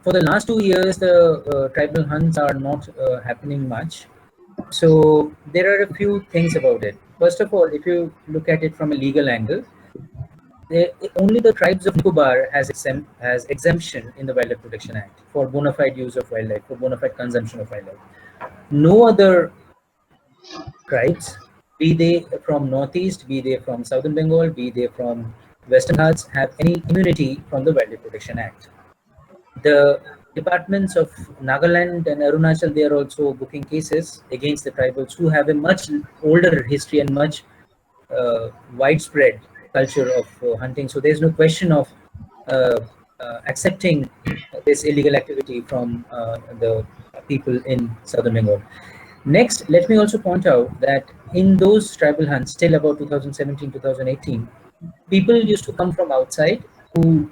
for the last 2 years, the tribal hunts are not happening much. So there are a few things about it. First of all, if you look at it from a legal angle, only the tribes of Nicobar has exemption in the Wildlife Protection Act for bona fide use of wildlife, for bona fide consumption of wildlife. No other tribes, be they from Northeast, be they from Southern Bengal, be they from Western Ghats, have any immunity from the Wildlife Protection Act. The departments of Nagaland and Arunachal, they are also booking cases against the tribals who have a much older history and much widespread culture of hunting. So there's no question of accepting this illegal activity from the people in Southern Bengal. Next, let me also point out that in those tribal hunts, till about 2017, 2018, people used to come from outside who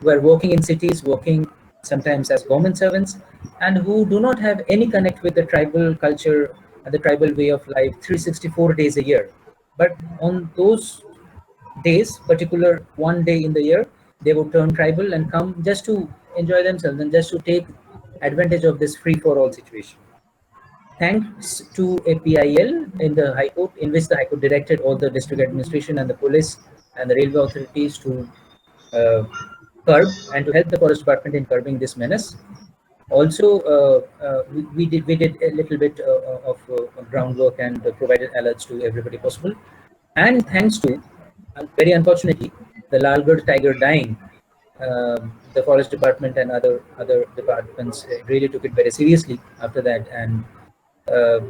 were working in cities, working sometimes as government servants, and who do not have any connect with the tribal culture and the tribal way of life 364 days a year. But on those days, particular one day in the year, they would turn tribal and come just to enjoy themselves and just to take advantage of this free-for-all situation. Thanks to a PIL in the High Court, in which the High Court directed all the district administration and the police and the railway authorities to uh, curb and to help the forest department in curbing this menace. Also, we did a little bit of groundwork and provided alerts to everybody possible. And thanks to, very unfortunately, the Lalgarh tiger dying, the forest department and other departments really took it very seriously after that, and uh,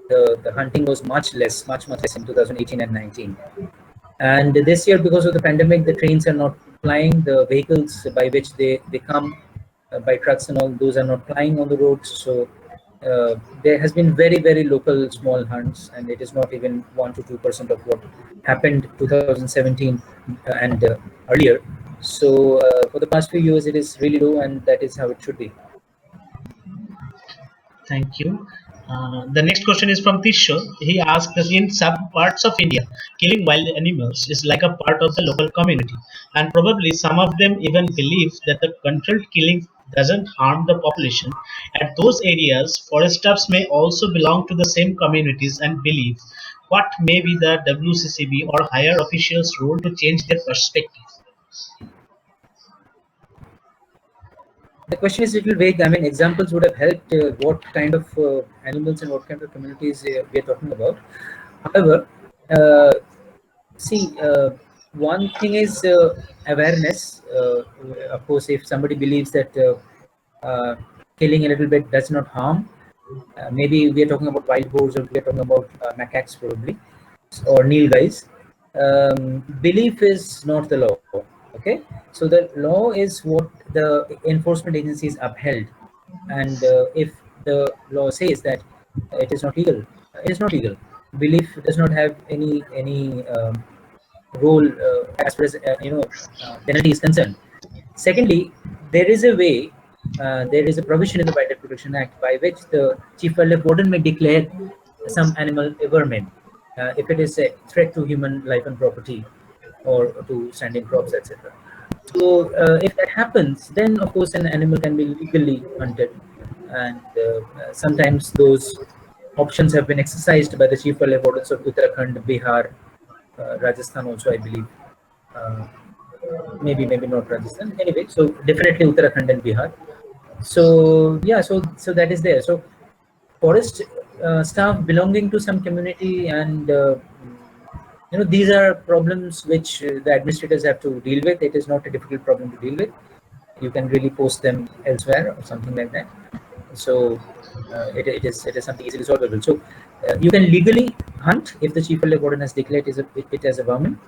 the hunting was much less in 2018 and 19. And this year, because of the pandemic, the trains are not plying. The vehicles by which they come by trucks and all, those are not plying on the roads. So there has been very local small hunts, and it is not even 1 to 2% of what happened 2017 and earlier. So for the past few years, it is really low, and that is how it should be. Thank you. The next question is from Tisho. He asked that in some parts of India, killing wild animals is like a part of the local community, and probably some of them even believe that the controlled killing doesn't harm the population. At those areas, forest staffs may also belong to the same communities and believe. What may be the WCCB or higher officials' role to change their perspective? The question is a little vague. I mean, examples would have helped what kind of animals and what kind of communities we are talking about. However, uh, see, one thing is awareness. Of course, if somebody believes that killing a little bit does not harm, maybe we are talking about wild boars or we are talking about macaques probably, or nilgais. Belief is not the law. Okay, so the law is what the enforcement agencies upheld, and if the law says that it is not legal, it is not legal. Belief does not have any role as far as penalty is concerned. Secondly, there is a way, there is a provision in the Wildlife Protection Act by which the chief wildlife warden may declare some animal a vermin if it is a threat to human life and property or to standing crops, etc. So if that happens, then of course an animal can be legally hunted, and sometimes those options have been exercised by the chief wildlife wardens of Uttarakhand, Bihar, Rajasthan also, I believe. Uh, maybe not Rajasthan. Anyway, so definitely Uttarakhand and Bihar. So yeah, so that is there. So forest staff belonging to some community, and these are problems which the administrators have to deal with. It is not a difficult problem to deal with. You can really post them elsewhere or something like that. So it is something easily solvable. So you can legally hunt if the chief wildlife warden has declared it as a vermin,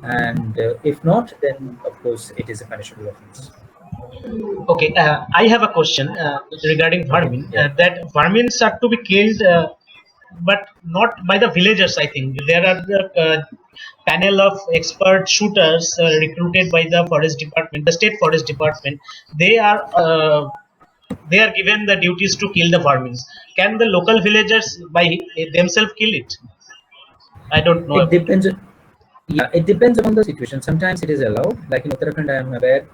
and if not, then of course it is a punishable offense. Okay, I have a question regarding Okay, vermin. yeah. That vermins are to be killed, but not by the villagers. I think there are the panel of expert shooters recruited by the forest department, the state forest department. They are uh, they are given the duties to kill the vermins. Can the local villagers by themselves kill it? I don't know It about it. depends. Yeah, it depends upon the situation. Sometimes it is allowed. Like in Uttarakhand, I am aware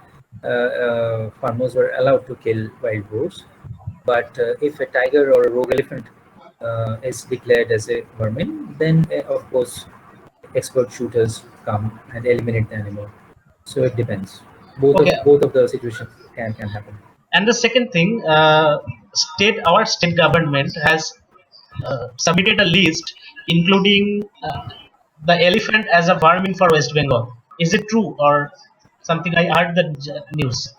farmers were allowed to kill wild boars. But if a tiger or a rogue elephant is declared as a vermin, then of course expert shooters come and eliminate the animal. So it depends. Okay, Both of the situations can happen. and the second thing, our state government has submitted a list including the elephant as a vermin for West Bengal. Is it true or something? I heard the news.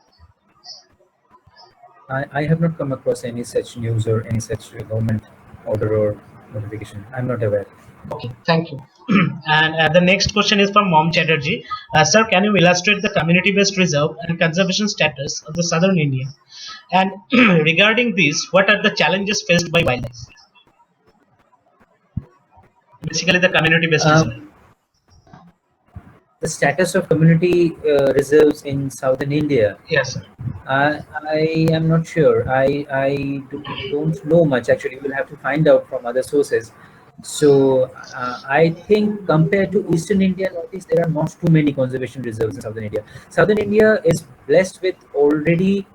I have not come across any such news or any such government order or notification. I'm not aware. Okay, thank you. And the next question is from Mom Chatterjee. Sir, can you illustrate the community-based reserve and conservation status of the southern India? And regarding this, what are the challenges faced by wildlife? Basically, the community-based reserve. Um, the status of community reserves in southern India. Yes, sir. I am not sure. Don't know much actually. We'll have to find out from other sources. So I think compared to Eastern India and Northeast, there are not too many conservation reserves in Southern India. Southern India is blessed with already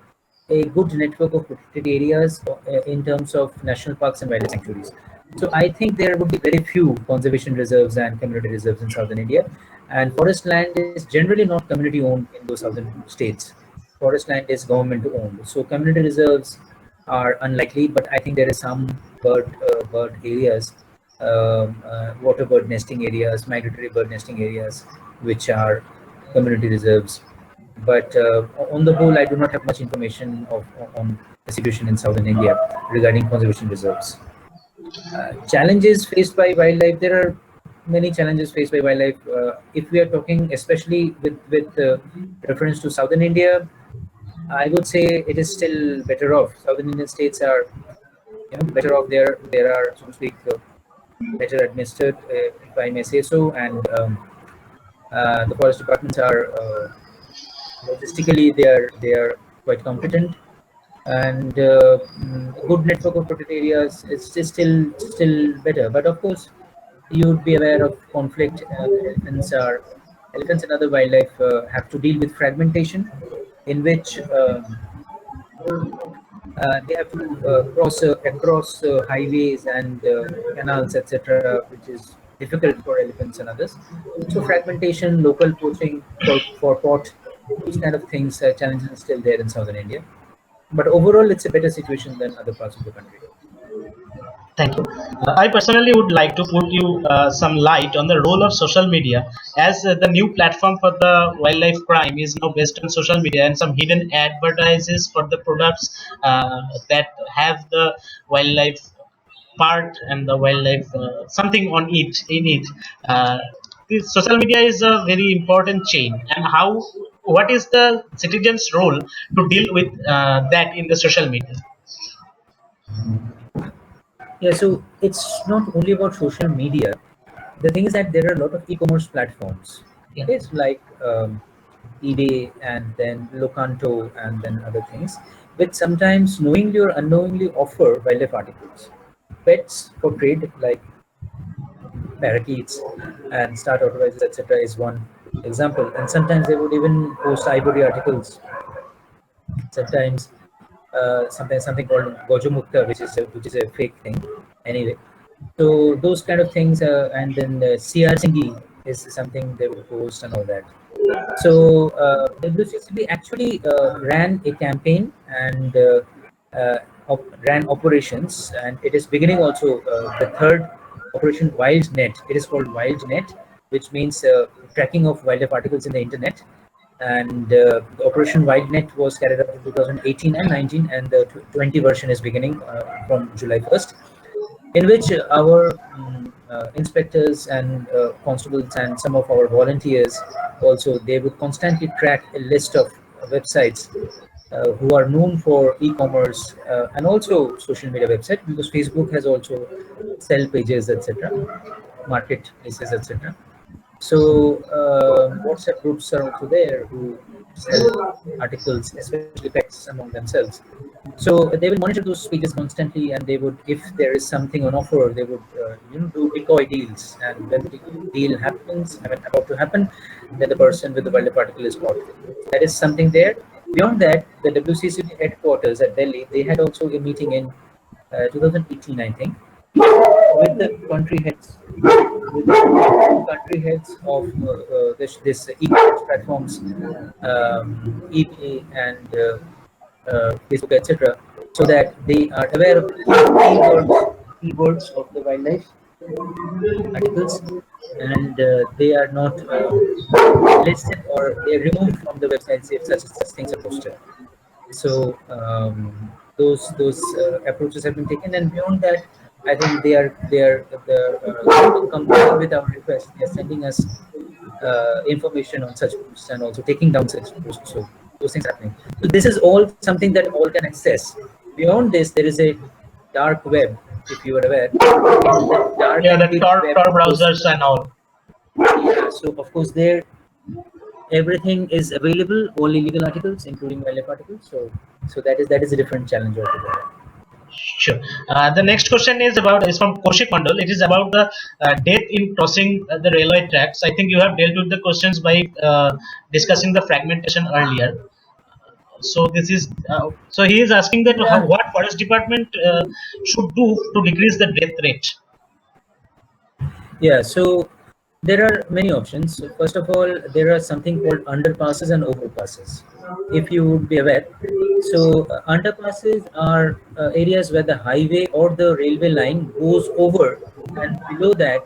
a good network of protected areas in terms of national parks and wildlife sanctuaries. So I think there would be very few conservation reserves and community reserves in Southern India. And forest land is generally not community owned in those southern states. Forest land is government owned. So community reserves are unlikely, but I think there is some bird areas, water bird nesting areas, migratory bird nesting areas, which are community reserves. But on the whole, I do not have much information on the situation in southern India regarding conservation reserves. Challenges faced by wildlife. There are many challenges faced by wildlife. If we are talking, especially with reference to southern India, I would say it is still better off. Southern Indian states are, better off. There are, so to speak, better administered, if I may say so, and the forest departments are logistically they are quite competent, and good network of protected areas is still better. But of course, you'd be aware of conflict. Elephants and other wildlife have to deal with fragmentation, in which they have to cross across highways and canals, etc., which is difficult for elephants and others. So fragmentation, local poaching for pot, those kind of things, challenges are still there in southern India. But overall, it's a better situation than other parts of the country. Thank you. I personally would like to put you some light on the role of social media, as the new platform for the wildlife crime is now based on social media, and some hidden advertises for the products that have the wildlife part and the wildlife something on it in it. Uh, this social media is a very important chain, and how what is the citizens' role to deal with that in the social media? Yeah, so it's not only about social media. The thing is that there are a lot of e-commerce platforms. Yeah. It's like eBay and then Locanto and then other things, which sometimes knowingly or unknowingly offer wildlife articles. Pets for trade, like parakeets and star tortoises, etc., is one example. And sometimes they would even post ivory articles. Sometimes something called Gojamukta, which is a fake thing. Anyway, so those kind of things, and then CR Singhi is something they would post and all that. So WCCB actually ran a campaign and ran operations, and it is beginning also the third operation, Wild Net. It is called Wild Net, which means tracking of wildlife articles in the internet. And the Operation Wild Net was carried out in 2018 and 19, and the 20 version is beginning from July 1st, in which our inspectors and constables and some of our volunteers also, they would constantly track a list of websites who are known for e-commerce and also social media website, because Facebook has also sell pages, etc., marketplaces, etc. So WhatsApp groups are also there who sell articles, especially pets among themselves. So they will monitor those pages constantly, and they would, if there is something on offer, they would do decoy deals. And when the deal happens, I mean, about to happen, then the person with the wildlife article is caught. That is something there. Beyond that, the WCCB headquarters at Delhi, they had also a meeting in 2018, I think, with the country heads, of this e-commerce platforms, eBay and Facebook, etc., so that they are aware of the keywords of the wildlife articles, and they are not listed or they are removed from the websites if such things are posted. So those approaches have been taken, and beyond that, I think the complying with our request. They are sending us information on such posts and also taking down such posts. So those things happening. So this is all something that all can access. Beyond this, there is a dark web, if you are aware. In the dark Yeah, and the deep Tor, web, Tor of course, browsers and all. yeah. So of course, there everything is available, only legal articles, including wildlife articles. So that is a different challenge altogether. Sure. The next question is from Koshik Mandal. It is about the death in crossing the railway tracks. I think you have dealt with the questions by discussing the fragmentation earlier. So this is so he is asking that how Yeah, what forest department should do to decrease the death rate. yeah. So there are many options. So first of all, there are something called underpasses and overpasses. If you would be aware, so underpasses are areas where the highway or the railway line goes over, and below that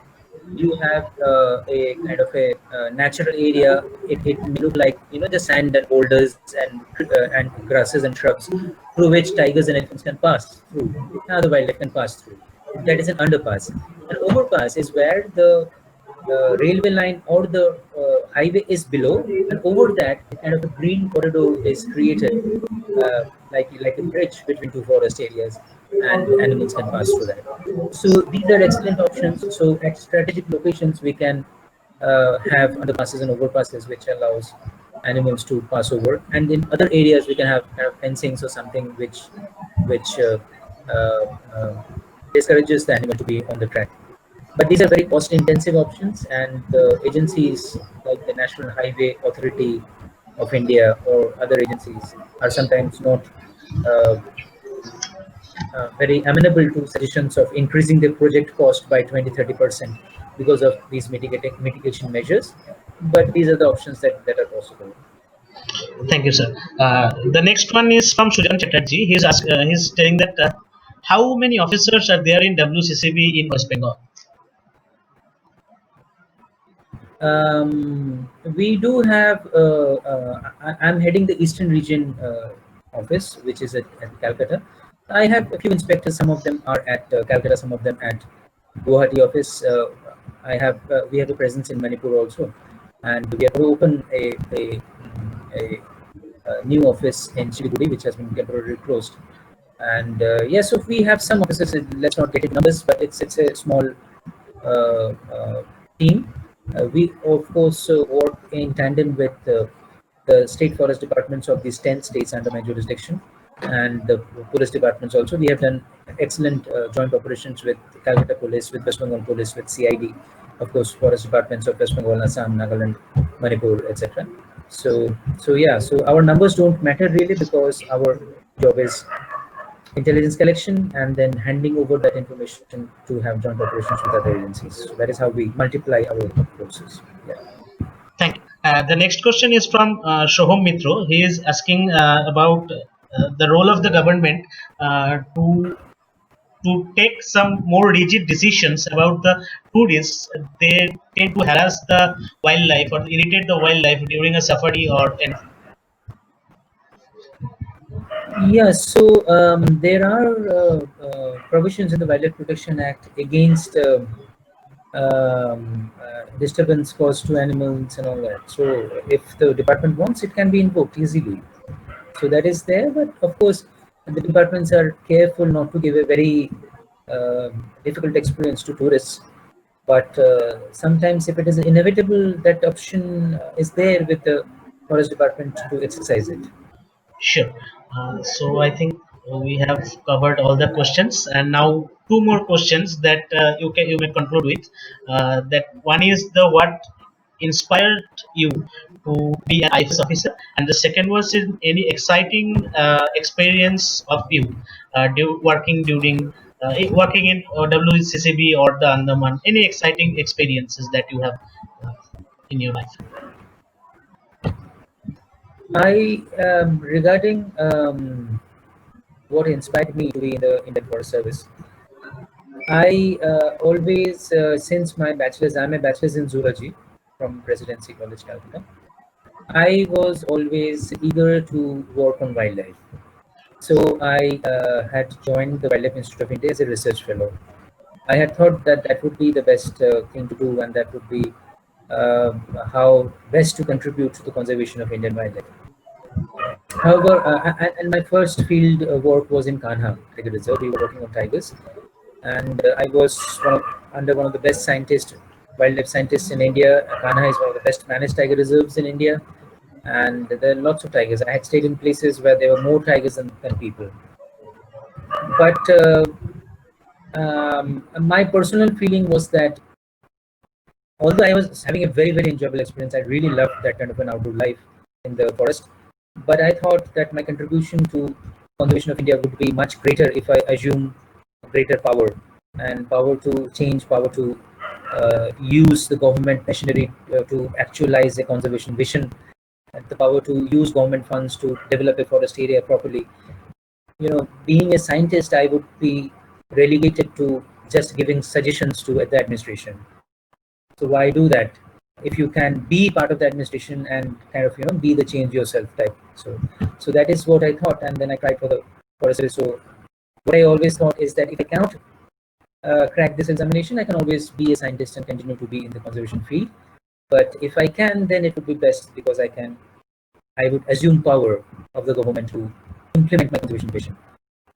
you have a kind of a natural area. It may look like the sand and boulders and grasses and shrubs through which tigers and elephants can pass through. Other wildlife can pass through. That is an underpass. An overpass is where the railway line or the highway is below, and over that, a kind of a green corridor is created, like a bridge between two forest areas, and animals can pass through that. So these are excellent options. So at strategic locations, we can have underpasses and overpasses, which allows animals to pass over. And in other areas, we can have kind of fencings or something which uh, uh, discourages the animal to be on the track. But these are very cost intensive options, and the agencies like the National Highway Authority of India or other agencies are sometimes not uh, very amenable to suggestions of increasing the project cost by 20-30% because of these mitigation measures. But these are the options that are possible. Thank you, sir. The next one is from Sujan Chatterjee. He's telling that how many officers are there in WCCB in West Bengal? We do have. I'm heading the Eastern Region office, which is at Calcutta. I have a few inspectors. Some of them are at Calcutta. Some of them at Guwahati office. I have. We have a presence in Manipur also, and we have to open a new office in Siliguri, which has been temporarily closed. And yeah, so we have some offices. Let's not get into numbers, but it's a small uh, uh, team. We of course work in tandem with the state forest departments of these 10 states under my jurisdiction, and the police departments also. We have done excellent joint operations with Calcutta Police, with West Bengal Police, with CID, of course, forest departments of West Bengal, Assam, Nagaland, Manipur, etc. So yeah, so our numbers don't matter really, because our job is intelligence collection and then handing over that information to have joint operations with other agencies. So that is how we multiply our forces. Yeah. Thank you. The next question is from Shoham Mitro. He is asking about the role of the government to take some more rigid decisions about the tourists. They tend to harass the wildlife or irritate the wildlife during a safari or anything. Yes, so there are provisions in the Wildlife Protection Act against disturbance caused to animals and all that. So if the department wants, it can be invoked easily. So that is there, but of course, the departments are careful not to give a very difficult experience to tourists. But sometimes, if it is inevitable, that option is there with the forest department to exercise it. Sure. So I think we have covered all the questions, and now two more questions that you may conclude with. That one is the what inspired you to be an IFS officer, and the second was in any exciting experience of you working in WCCB or the Andaman. Any exciting experiences that you have in your life? I regarding what inspired me to be in the Indian Forest Service. I always, since my bachelor's, I'm a bachelor's in zoology from Presidency College, Calcutta. I was always eager to work on wildlife. So I had joined the Wildlife Institute of India as a research fellow. I had thought that that would be the best thing to do, and that would be uh, how best to contribute to the conservation of Indian wildlife. However, and my first field work was in Kanha Tiger Reserve. We were working on tigers, and I was under one of the best scientists, wildlife scientists in India. Kanha is one of the best managed tiger reserves in India, and there are lots of tigers. I had stayed in places where there were more tigers than people. But my personal feeling was that although I was having a very, very enjoyable experience, I really loved that kind of an outdoor life in the forest. But I thought that my contribution to conservation of India would be much greater if I assume greater power and power to change, power to use the government machinery to actualize a conservation vision, and the power to use government funds to develop a forest area properly. Being a scientist, I would be relegated to just giving suggestions to the administration. So why do that if you can be part of the administration and kind of be the change yourself type? So that is what I thought, and then I tried for a service. So what I always thought is that if I cannot crack this examination, I can always be a scientist and continue to be in the conservation field. But if I can, then it would be best because I would assume power of the government to implement my conservation vision.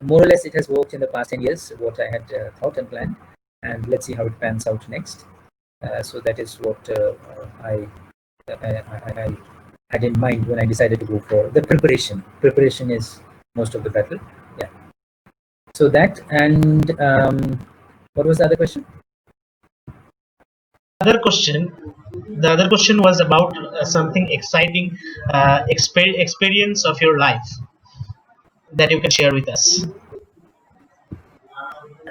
More or less, it has worked in the past 10 years, what I had thought and planned, and let's see how it pans out next. So that is what I had in mind when I decided to go for the preparation. Preparation is most of the battle. Yeah. So that, and what was the other question? Other question. The other question was about something exciting, experience of your life that you can share with us.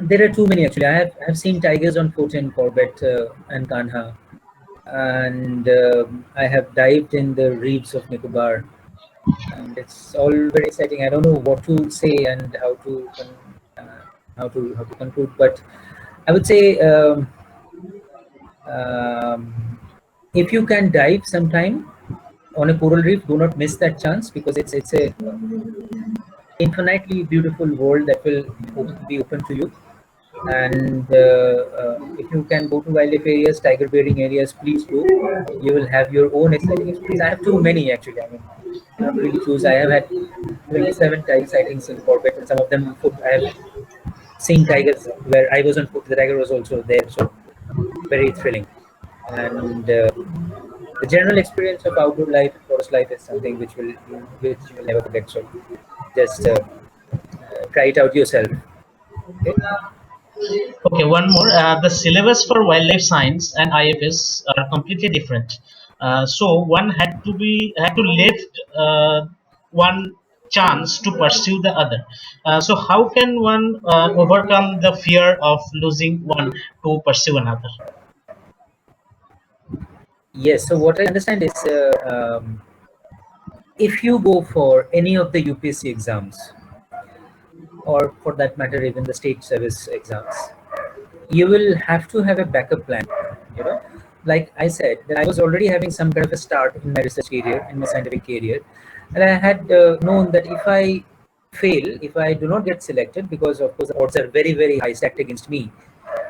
There are too many actually. I have seen tigers on foot in Corbett and Kanha, and I have dived in the reefs of Nicobar, and it's all very exciting. I don't know what to say and how to conclude, but I would say um, if you can dive sometime on a coral reef, do not miss that chance because it's a infinitely beautiful world that will be open to you. And if you can go to wildlife areas, tiger bearing areas, please go. You will have your own exciting experience. I have too many actually. I mean, cannot really choose. I have had 27 tiger sightings in Corbett, and some of them foot. I have seen tigers where I was on foot. The tiger was also there, so very thrilling. And the general experience of outdoor life, forest life, is something which you will never forget. So just try it out yourself. Okay. Okay, one more. The syllabus for wildlife science and IFS are completely different. So one had to left one chance to pursue the other. So how can one overcome the fear of losing one to pursue another? Yes. So what I understand is, if you go for any of the UPSC exams, or for that matter, even the state service exams, you will have to have a backup plan. You know, like I said, that I was already having some kind of a start in my research career, in my scientific career, and I had known that if I fail, if I do not get selected, because of course the odds are very, very high stacked against me.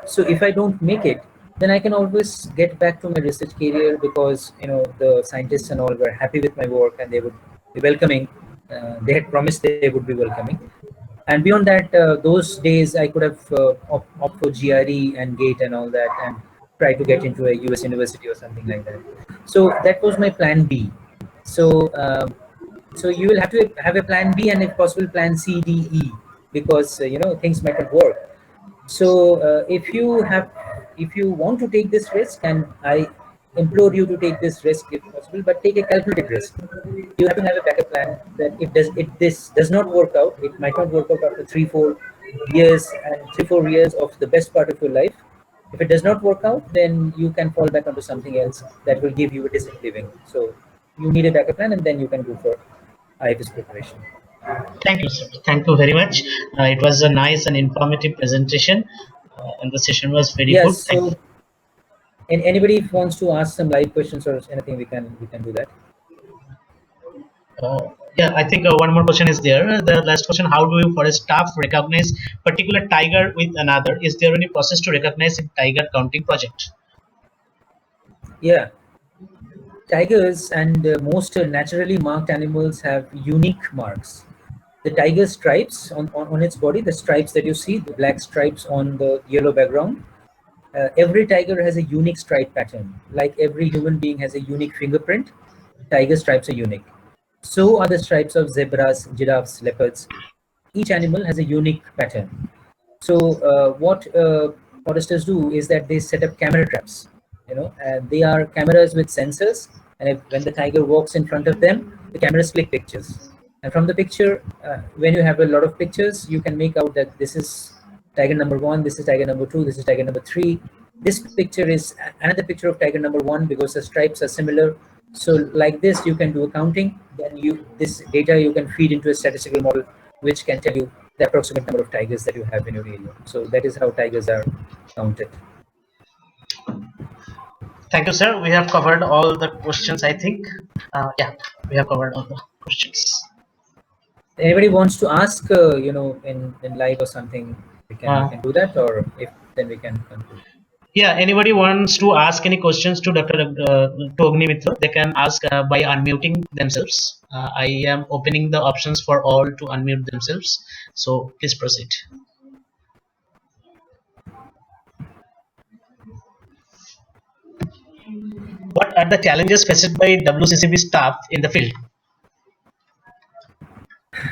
So if I don't make it, then I can always get back to my research career because the scientists and all were happy with my work and they would be welcoming. They had promised they would be welcoming. And beyond that, those days I could have opt for GRE and GATE and all that, and try to get into a US university or something like that. So that was my plan B. So so you will have to have a plan B and if possible plan C, D, E, because things might not work. So if you want to take this risk, and I implore you to take this risk if possible, but take a calculated risk. You have to have a backup plan that if this does not work out, it might not work out after 3-4 years, and 3-4 years of the best part of your life. If it does not work out, then you can fall back onto something else that will give you a decent living. So you need a backup plan, and then you can go for IFS preparation. Thank you, sir. Thank you very much. It was a nice and informative presentation, and the session was very Yes. good. Thank So, and anybody wants to ask some live questions or anything, we can do that. Yeah, I think one more question is there. The last question: how do you, for a staff, recognize particular tiger with another? Is there any process to recognize a tiger counting project? Yeah, tigers and most naturally marked animals have unique marks. The tiger stripes on its body, the stripes that you see, the black stripes on the yellow background, every tiger has a unique stripe pattern. Like every human being has a unique fingerprint, tiger stripes are unique. So are the stripes of zebras, giraffes, leopards. each animal has a unique pattern. So what foresters do is that they set up camera traps. And they are cameras with sensors, and when the tiger walks in front of them, the cameras click pictures. And from the picture, when you have a lot of pictures, you can make out that this is tiger number one, this is tiger number two, this is tiger number three. This picture is another picture of tiger number one because the stripes are similar. So like this, you can do a counting. Then this data you can feed into a statistical model, which can tell you the approximate number of tigers that you have in your area. So that is how tigers are counted. Thank you, sir. We have covered all the questions, I think. Yeah, we have covered all the questions. Anybody wants to ask, in live or something, we Uh, can do that, or if then we can conclude. yeah, anybody wants to ask any questions to Dr. To Agni Mitra, they can ask by unmuting themselves. I am opening the options for all to unmute themselves. So please proceed. What are the challenges faced by WCCB staff in the field?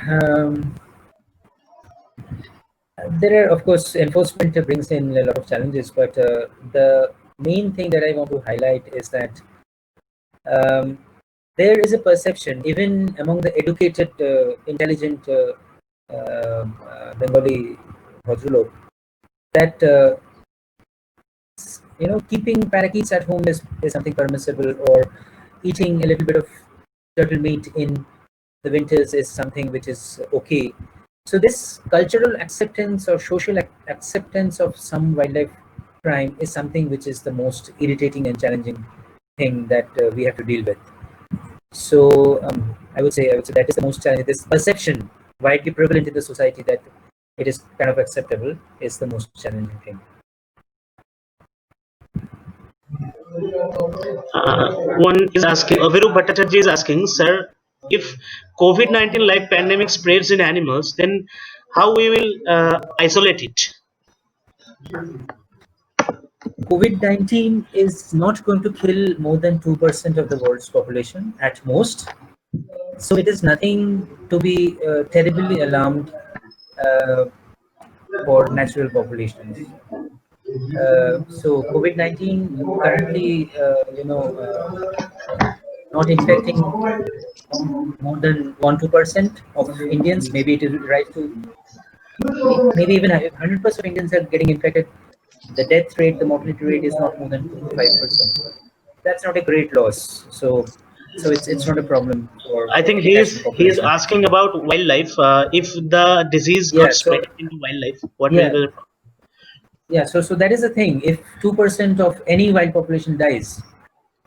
Um, there are, of course, enforcement brings in a lot of challenges, but the main thing that I want to highlight is that um, there is a perception, even among the educated, intelligent Bengali Bhadralok, that keeping parakeets at home is something permissible, or eating a little bit of turtle meat in the winters is something which is okay. So this cultural acceptance or social acceptance of some wildlife crime is something which is the most irritating and challenging thing that we have to deal with. So I would say that is the most challenging. This perception, widely prevalent in the society, that it is kind of acceptable, is the most challenging thing. One is asking, Aviru Bhattacharya is asking, sir, if COVID-19 like pandemic spreads in animals, then how we will isolate it? COVID-19 is not going to kill more than 2% of the world's population at most. So it is nothing to be terribly alarmed uh, for natural populations. So COVID-19 currently, not infecting more than 1-2% of Indians. Maybe it will rise to maybe even 100% of Indians are getting infected. The death rate, the mortality rate is not more than 2 to 5%. That's not a great loss. So it's not a problem for I think the national he is population. asking about wildlife. If the disease got Yeah. spread So into wildlife, what will yeah, be the yeah. So that is the thing. If 2% of any wild population dies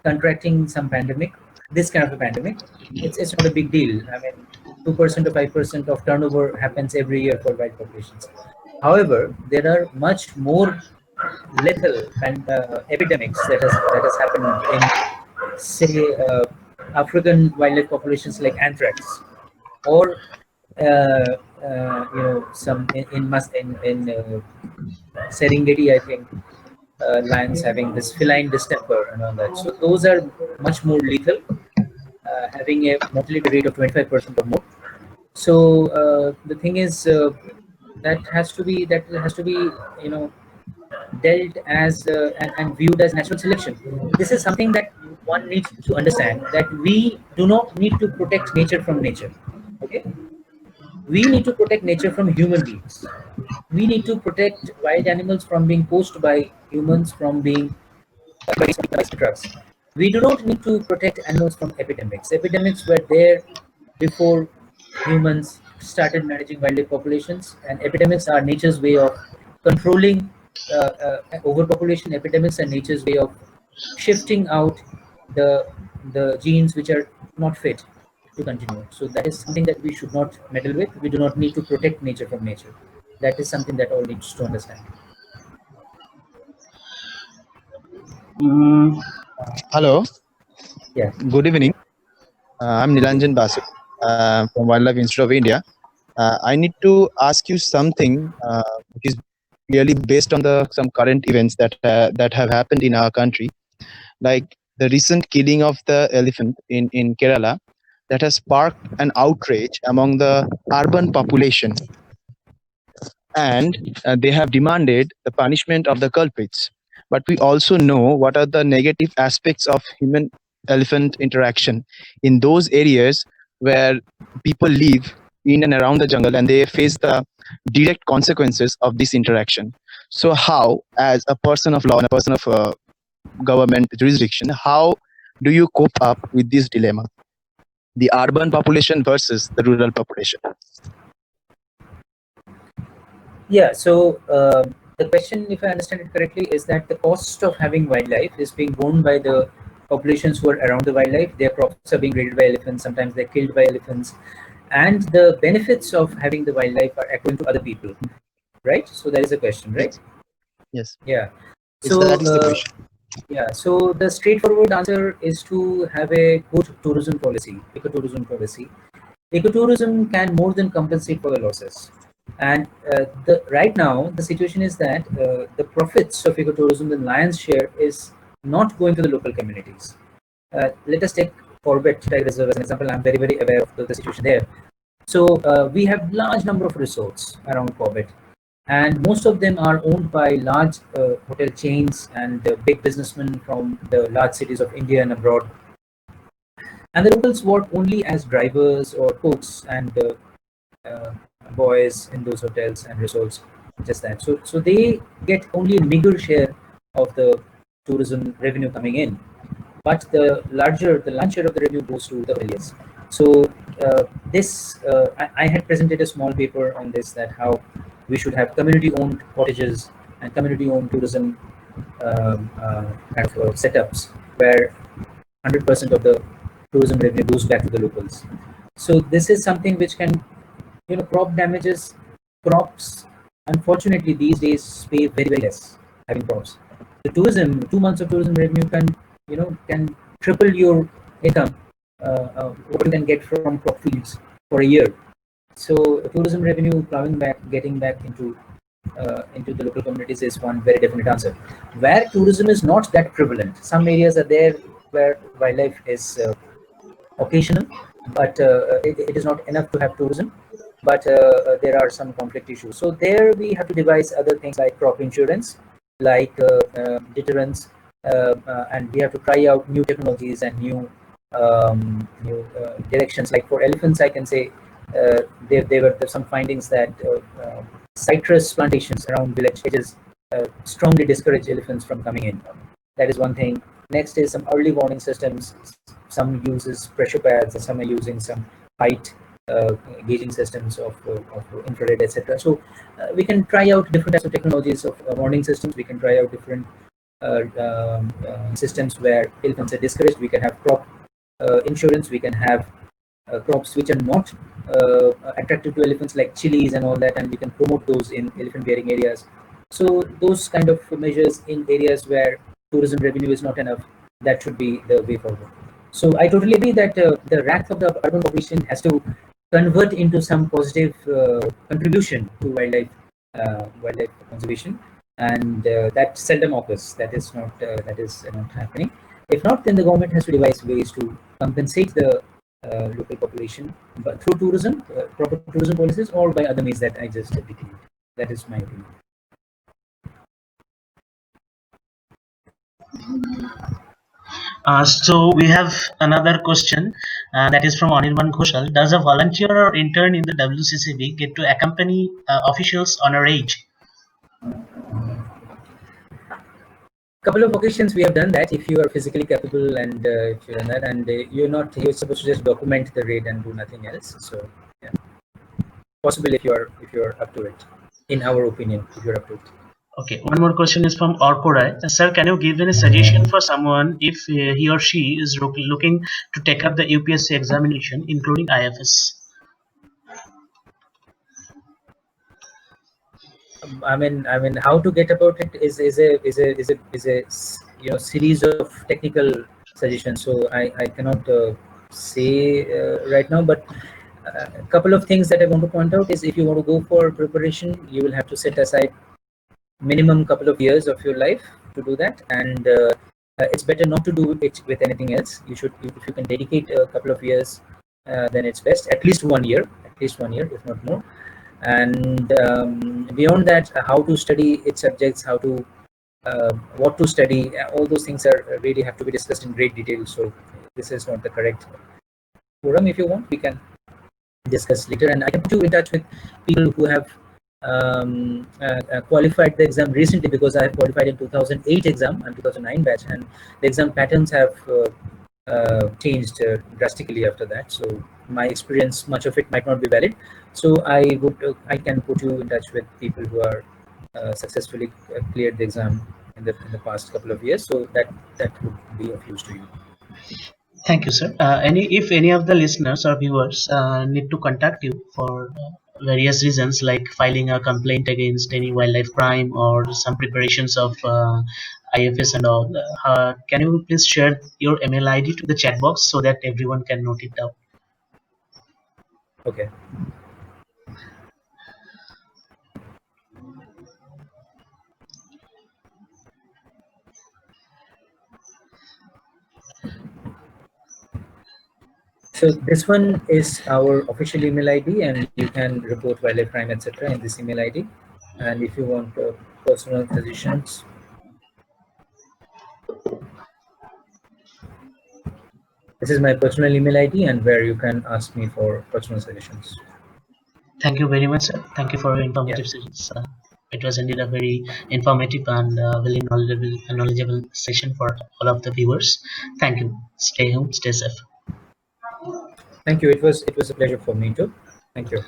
contracting some pandemic, this kind of a pandemic, it's not a big deal. I mean, 2% or 5% of turnover happens every year for wild populations. However, there are much more lethal epidemics that has happened in, say, African wildlife populations like anthrax, or some in Serengeti, I think, lions having this feline distemper and all that. So those are much more lethal, having a mortality rate of 25% or more. So the thing is, that has to be dealt as and viewed as natural selection. This is something that one needs to understand, that we do not need to protect nature from nature. Okay, we need to protect nature from human beings. We need to protect wild animals from being poached by humans, from being by drugs. We do not need to protect animals from epidemics. Epidemics were there before humans started managing wildlife populations, and epidemics are nature's way of controlling overpopulation. Epidemics are nature's way of shifting out the genes which are not fit to continue. So that is something that we should not meddle with. We do not need to protect nature from nature. That is something that all needs to understand. Mm, Hello, Yeah. good evening. I'm Nilanjan Basu from Wildlife Institute of India. I need to ask you something which is really based on the some current events that have happened in our country, like the recent killing of the elephant in Kerala, that has sparked an outrage among the urban population. and they have demanded the punishment of the culprits. But we also know what are the negative aspects of human elephant interaction in those areas where people live in and around the jungle and they face the direct consequences of this interaction. So, how, as a person of law and a person of government jurisdiction, how do you cope up with this dilemma? The urban population versus the rural population. Yeah, so the question, if I understand it correctly, is that the cost of having wildlife is being borne by the populations who are around the wildlife. Their crops are being raided by elephants, sometimes they're killed by elephants, and the benefits of having the wildlife are accruing to other people, right? So that is a question, right? Yes. Yes. Yeah. Yes, So that is the question. yeah, so the straightforward answer is to have a good tourism policy, ecotourism policy. Ecotourism can more than compensate for the losses. And right now, the situation is that the profits of ecotourism, the lion's share, is not going to the local communities. Let us take Corbett Tiger Reserve as an example. I'm very, very aware of the situation there. So we have large number of resorts around Corbett, and most of them are owned by large hotel chains and big businessmen from the large cities of India and abroad. And the locals work only as drivers or cooks and uh, boys in those hotels and resorts, just that. So they get only a meager share of the tourism revenue coming in, but the large share of the revenue goes to the hoteliers. So I had presented a small paper on this, that how we should have community-owned cottages and community-owned tourism kind of setups where 100% of the tourism revenue goes back to the locals. So this is something which can, crop damages. Crops, unfortunately, these days pay very, very less having crops. The tourism, 2 months of tourism revenue can triple your income, what you can get from crop fields for a year. So tourism revenue plowing back, getting back into the local communities is one very definite answer. Where tourism is not that prevalent, some areas are there where wildlife is occasional, but it is not enough to have tourism. But there are some conflict issues. So there we have to devise other things like crop insurance, like deterrence, and we have to try out new technologies and new directions. Like for elephants, I can say there were some findings that citrus plantations around village edges strongly discourage elephants from coming in. That is one thing. Next is some early warning systems. Some uses pressure pads, and some are using some height gauging systems of infrared, etc. So we can try out different types of technologies of warning systems. We can try out different systems where elephants are discouraged. We can have crop insurance. We can have crops which are not attractive to elephants, like chilies and all that, and we can promote those in elephant bearing areas. So those kind of measures in areas where tourism revenue is not enough, that should be the way forward. So I totally agree that the wrath of the urban population has to convert into some positive contribution to wildlife conservation, and that seldom occurs. That is not happening. If not, then the government has to devise ways to compensate the local population, but through tourism, proper tourism policies, or by other means that I just detailed. That is my opinion. So we have another question that is from Anirban Ghoshal. Does a volunteer or intern in the WCCB get to accompany officials on a raid? Couple of occasions we have done that. If you are physically capable and if you're that, and you're supposed to just document the raid and do nothing else. So yeah, possible if you're up to it. In our opinion, if you're up to it. Okay, one more question is from Orkorai. Sir, can you give any suggestion for someone if he or she is looking to take up the UPSC examination, including IFS? I mean, how to get about it is a series of technical suggestions. So I cannot say right now, but a couple of things that I want to point out is, if you want to go for preparation, you will have to set aside minimum couple of years of your life to do that, and it's better not to do it with anything else. If you can dedicate a couple of years, then it's best. At least 1 year, if not more. And beyond that, how to study its subjects, how to what to study, all those things are really have to be discussed in great detail. So this is not the correct forum. If you want, we can discuss later, and I can put you in touch with people who have qualified the exam recently, because I have qualified in 2008 exam and 2009 batch, and the exam patterns have changed drastically after that. So my experience, much of it might not be valid. So I can put you in touch with people who are successfully cleared the exam in the past couple of years. So that would be of use to you. Thank you, sir. If any of the listeners or viewers need to contact you for various reasons, like filing a complaint against any wildlife crime or some preparations of IFS and all, can you please share your email ID to the chat box so that everyone can note it down? Okay. So this one is our official email ID, and you can report wildlife crime, etc., in this email ID. And if you want personal suggestions, this is my personal email ID, and where you can ask me for personal suggestions. Thank you very much, sir. Thank you for your Yeah. informative sessions. It was indeed a very informative and very knowledgeable session for all of the viewers. Thank you. Stay home, stay safe. Thank you. It was a pleasure for me too. Thank you.